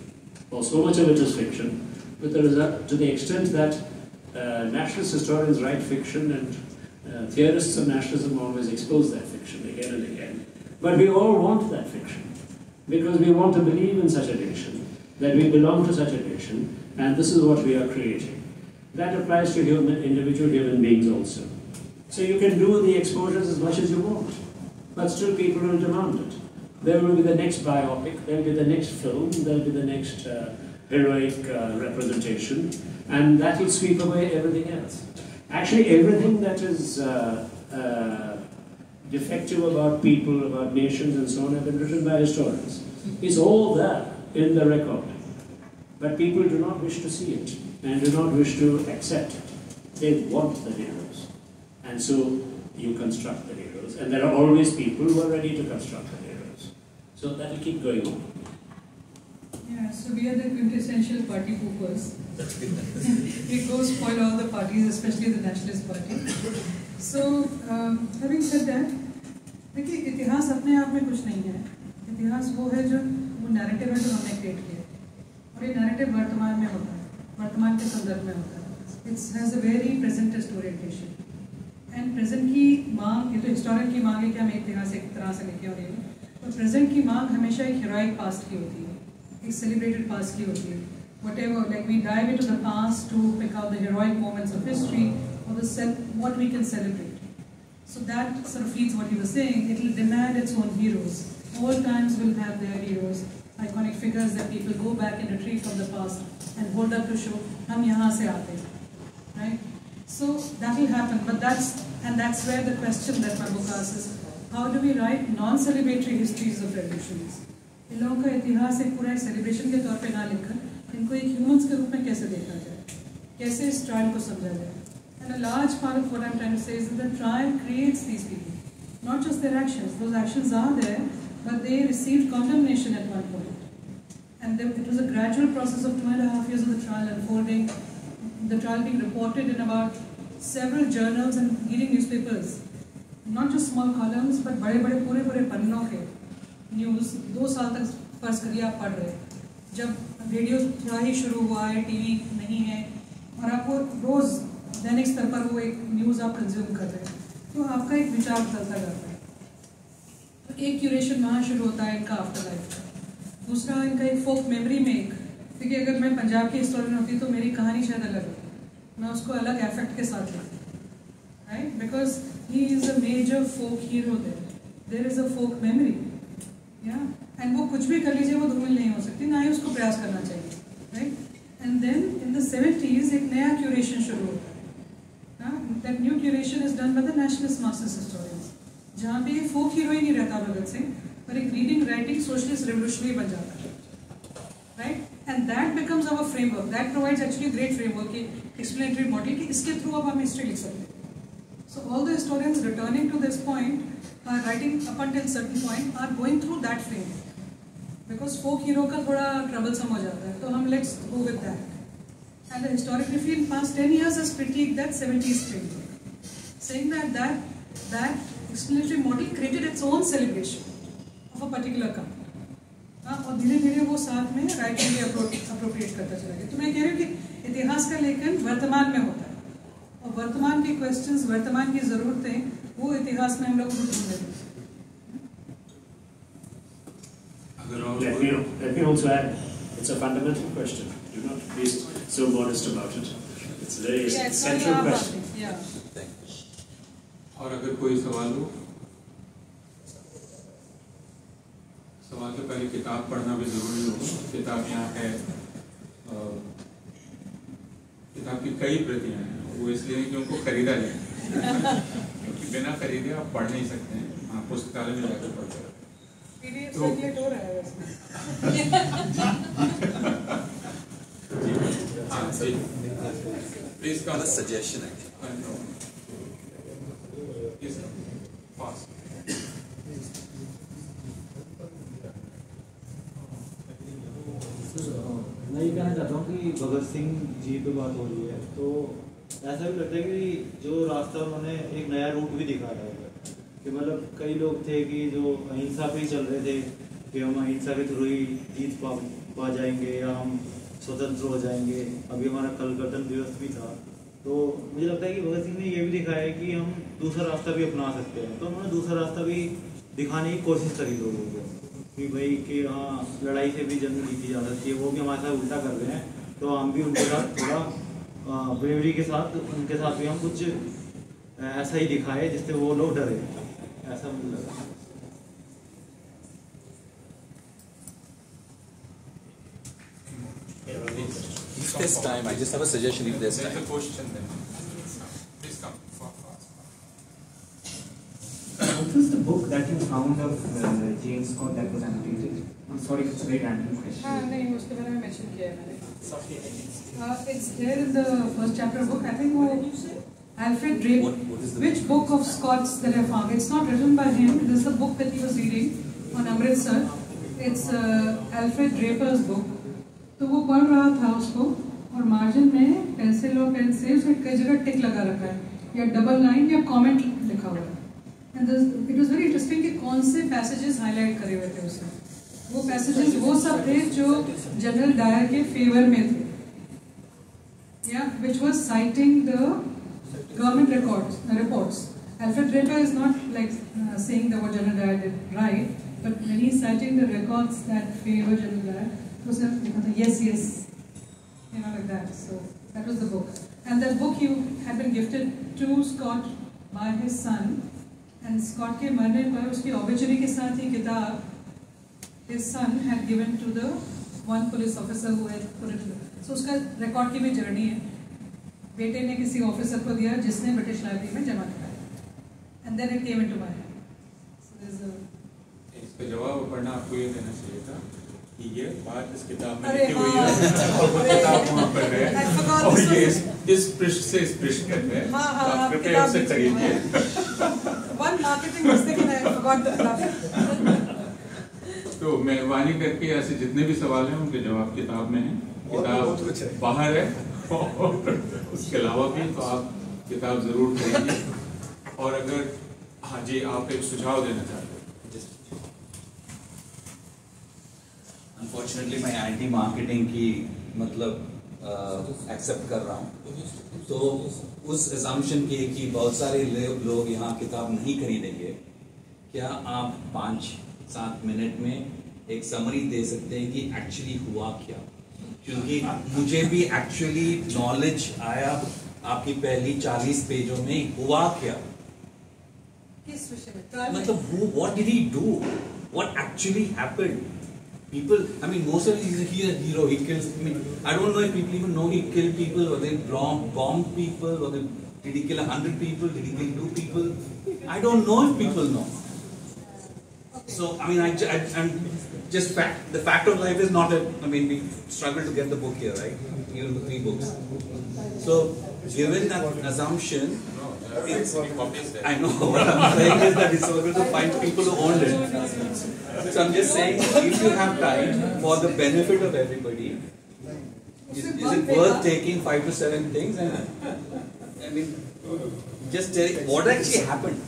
Or so much of it is fiction, with the result, to the extent that nationalist historians write fiction and theorists of nationalism always expose that fiction again and again. But we all want that fiction, because we want to believe in such a nation, that we belong to such a nation, and this is what we are creating. That applies to individual human beings also. So you can do the exposures as much as you want, but still people will demand it. There will be the next biopic, there will be the next film, there will be the next heroic representation, and that will sweep away everything else. Actually, everything that is defective about people, about nations and so on have been written by historians. It's all there in the record. But people do not wish to see it and do not wish to accept it. They want the heroes. And so you construct the heroes. And there are always people who are ready to construct the heroes. So that will keep going on. Yeah, so we are the quintessential party poopers. We go spoil all the parties, especially the Nationalist Party. So, having said that, देखिए इतिहास अपने आप में कुछ नहीं है. इतिहास वो है जो वो नैरेटिव है जो हमने क्रिएट किया. और ये नैरेटिव वर्तमान में होता है, वर्तमान के संदर्भ में होता है. It has a very presentist orientation. And present की मांग, ये तो हिस्टोरियन की मांग है कि हम इतिहास एक तरह से लिखे और ये. तो present की मांग हमेशा एक heroic past की होती है, एक celebrated past की होती है. Whatever, like we dive into the past to pick out the heroic moments of history or what we can celebrate. So that sort of feeds what you were saying. It will demand its own heroes. All times will have their heroes, iconic figures that people go back and retrieve from the past and hold up to show, हम यहाँ से आते हैं. right? So that will happen, but that's where the question that my book asks is, how do we write non-celebratory histories of revolutions? इन लोगों का इतिहास एक पूरा सेलिब्रेशन के तौर पे ना लिखकर इनको एक ह्यूमंस के रूप में कैसे देखा जाए, कैसे इस ट्रायल को समझा जाए. And a large part of what I'm trying to say is that the trial creates these people, not just their actions. Those actions are there, but they received condemnation at one point. And it was a gradual process of 2.5 years of the trial unfolding, the trial being reported in about several journals and leading newspapers. Not just small columns, but बड़े-बड़े पूरे पन्नों के news 2 साल तक फर्ज करिए आप पढ़ रहे हैं. जब रेडियो थोड़ा ही शुरू हुआ है, टीवी नहीं है, और आपको रोज़ दैनिक स्तर पर वो एक न्यूज़ आप कंज्यूम कर रहे हैं, तो आपका एक विचार बदलता जाता है. तो एक क्यूरेशन वहाँ शुरू होता है इनका आफ्टर लाइफ का. दूसरा इनका एक फोक मेमोरी में एक, क्योंकि अगर मैं पंजाब की हिस्टोरियन होती तो मेरी कहानी शायद अलग होती, मैं उसको अलग एफेक्ट के साथ लिखती, right? Because he is a major folk hero there is a folk memory, yeah, and वो कुछ भी कर लीजिए वो धूमिल नहीं हो सकती, ना ही उसको प्रयास करना चाहिए, right? And then in the 70s एक नया क्यूरेशन शुरू होता है. That new curation is done by the nationalist Marxist historians, जहाँ पे ये फोक हीरो ही नहीं रहता भगत सिंह, पर एक रीडिंग राइटिंग सोशलिस्ट रेवोल्यूशनरी बन जाता है, right? And that becomes our framework, that provides actually great framework की एक्सप्लेनेटरी मॉडल कि इसके थ्रू अब हम हिस्ट्री लिख सकते हैं. So all the historians returning to this point are writing up until certain point are going through that framework, because folk hero का थोड़ा ट्रबलसम हो जाता है, तो हम let's go with that. And the historiography in past 10 years has critiqued that 70s framework, saying that explanatory model created its own celebration of a particular country. और धीरे धीरे वो साथ में राइटिंग भी अप्रोप्रिएट करता चला गया. तो मैं कह रही हूँ कि इतिहास का लेखन वर्तमान में होता है, और वर्तमान के क्वेश्चंस, वर्तमान की ज़रूरतें, वो इतिहास में हम लोग ढूंढ रहे हैं. Let me also add, it's a fundamental question. Do not be so modest about it. It's a very central question. और अगर कोई सवाल हो, सवाल से पहले किताब पढ़ना भी जरूरी हो. किताब यहाँ है, किताब की कई प्रतियां हैं, वो इसलिए नहीं कि उनको खरीदा जाए, क्योंकि बिना खरीदे आप पढ़ नहीं सकते हैं. आप पुस्तकालय में जाकर पढ़ सकते हैं. Please come. A suggestion actually. Yes, sir. Fast. मैं ये कहना चाहता हूँ कि भगत सिंह जी पे बात हो रही है, तो ऐसा भी लगता है कि जो रास्ता उन्होंने एक नया रूट भी दिखाया है, कि मतलब कई लोग थे कि जो अहिंसा पे ही चल रहे थे कि हम अहिंसा के थ्रू ही जीत पा जाएंगे या हम स्वतंत्र हो जाएंगे. अभी हमारा कल गणतंत्र दिवस भी था, तो मुझे लगता है कि भगत सिंह ने ये भी दिखाया है कि हम दूसरा रास्ता भी अपना सकते हैं. तो उन्होंने दूसरा रास्ता भी दिखाने की कोशिश करी लोगों को कि भाई कि हाँ, लड़ाई से भी जंग जीती जा सकती है. वो भी हमारे साथ उल्टा कर रहे हैं, तो हम भी उनके साथ थोड़ा ब्रेवरी के साथ उनके साथ भी हम कुछ ऐसा ही दिखाए जिससे वो लोग डरे. ऐसा मुझे लगा. If there's time, I just have a suggestion. If there's time. There's a question then. Please come. What was the book that you found of James Scott that was annotated? I'm sorry if it's a very random question. नहीं, उसके बारे में mention किया है मैंने. It's there in the first chapter of the book. I think वो Alfred Draper. Which book of Scott's that I found? It's not written by him. This is a book that he was reading on Amritsar. It's Alfred Draper's book. तो वो पढ़ रहा था उसको, और margin में pencil और पेन से उसने कई जगह टिक लगा रखा है, या डबल लाइन या कमेंट लिखा हुआ है. And it was very interesting कि कौन से पैसेजेस हाईलाइट करे हुए थे उसने. वो पैसेजेस वो सब थे जो जनरल डायर के फेवर में थे, या which was citing the government reports. Alfred Draper is not like saying that what General Dyer did right, but when he's citing the records that favor General Dyer, he was yes, you know, like that. So that was the book. And that book had been gifted to Scott by his son. And Scott के मरने पर उसकी obituary के साथ ही किताब his son had given to the one police officer who had put it. So उसका record की भी journey है. बेटे ने किसी ऑफिसर को दिया जिसने ब्रिटिश लाइब्रेरी में जमा कराया, and then it came into my hand. इसका जवाब पढ़ना आपको ये देना चाहिए था कि ये बात इस किताब में अरे लिखी हुई है और वो किताब वहाँ पर है और ये इस पृष्ठ से इस पृष्ठ में है, तो आप कृपया उसे खरीदिए। One marketing mistake and I forgot the club. तो मेहरबानी करके ऐसे जितने भी सवाल हैं उनके जवाब किताब में हैं, किताब बाहर है और उसके अलावा भी तो आप किताब जरूर खरीदिए। और अगर हाँ जी आप एक सुझाव देना चाहते हैं। अनफॉर्चुनेटली मैं एंटी मार्केटिंग की मतलब एक्सेप्ट कर रहा हूँ। तो उस असम्पशन की कि बहुत सारे लोग यहाँ किताब नहीं खरीदेंगे, क्या आप 5-7 मिनट में एक समरी दे सकते हैं कि एक्चुअली हुआ क्या? क्योंकि मुझे भी एक्चुअली नॉलेज आया आपकी पहली 40 पेजों में हुआ क्या, किस विषय में? मतलब what did he do? What actually happened? People, I mean, most of he's a hero. He kills. I mean, I don't know if people even know he killed people, or they bombed people, or did he kill 100 people? Did he kill 2 people? I don't know if people know. So, I mean, I'm just the fact of life is not a. I mean, we struggle to get the book here, right? Even the 3 books. So, given that assumption. I know what I'm saying is that it's difficult to find people who owned it. So I'm just saying, if you have time for the benefit of everybody, is it worth taking 5 to 7 things? And I mean, just tell what actually happened.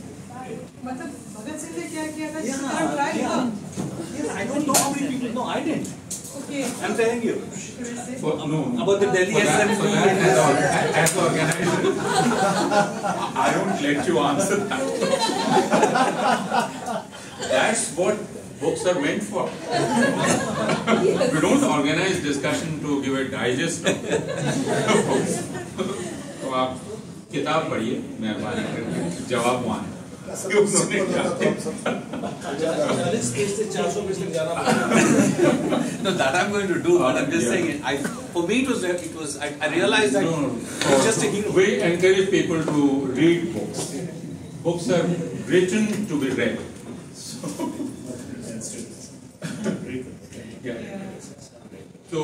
मतलब भगत सिंह ने क्या किया था? Yeah, I don't know how many people know. I didn't. Okay. I'm telling you. No, about the Delhi SMT. As organized, I don't let you answer that. That's what books are meant for. We don't organize discussion to give a digest of books. तो आप किताब पढ़िए मेहरबानी करके, जवाब वहाँ है। No, that I'm going to do, but I'm just saying it. For me, I realized that it's just a hero. We encourage people to read books. Books are written to be read. So, yeah. So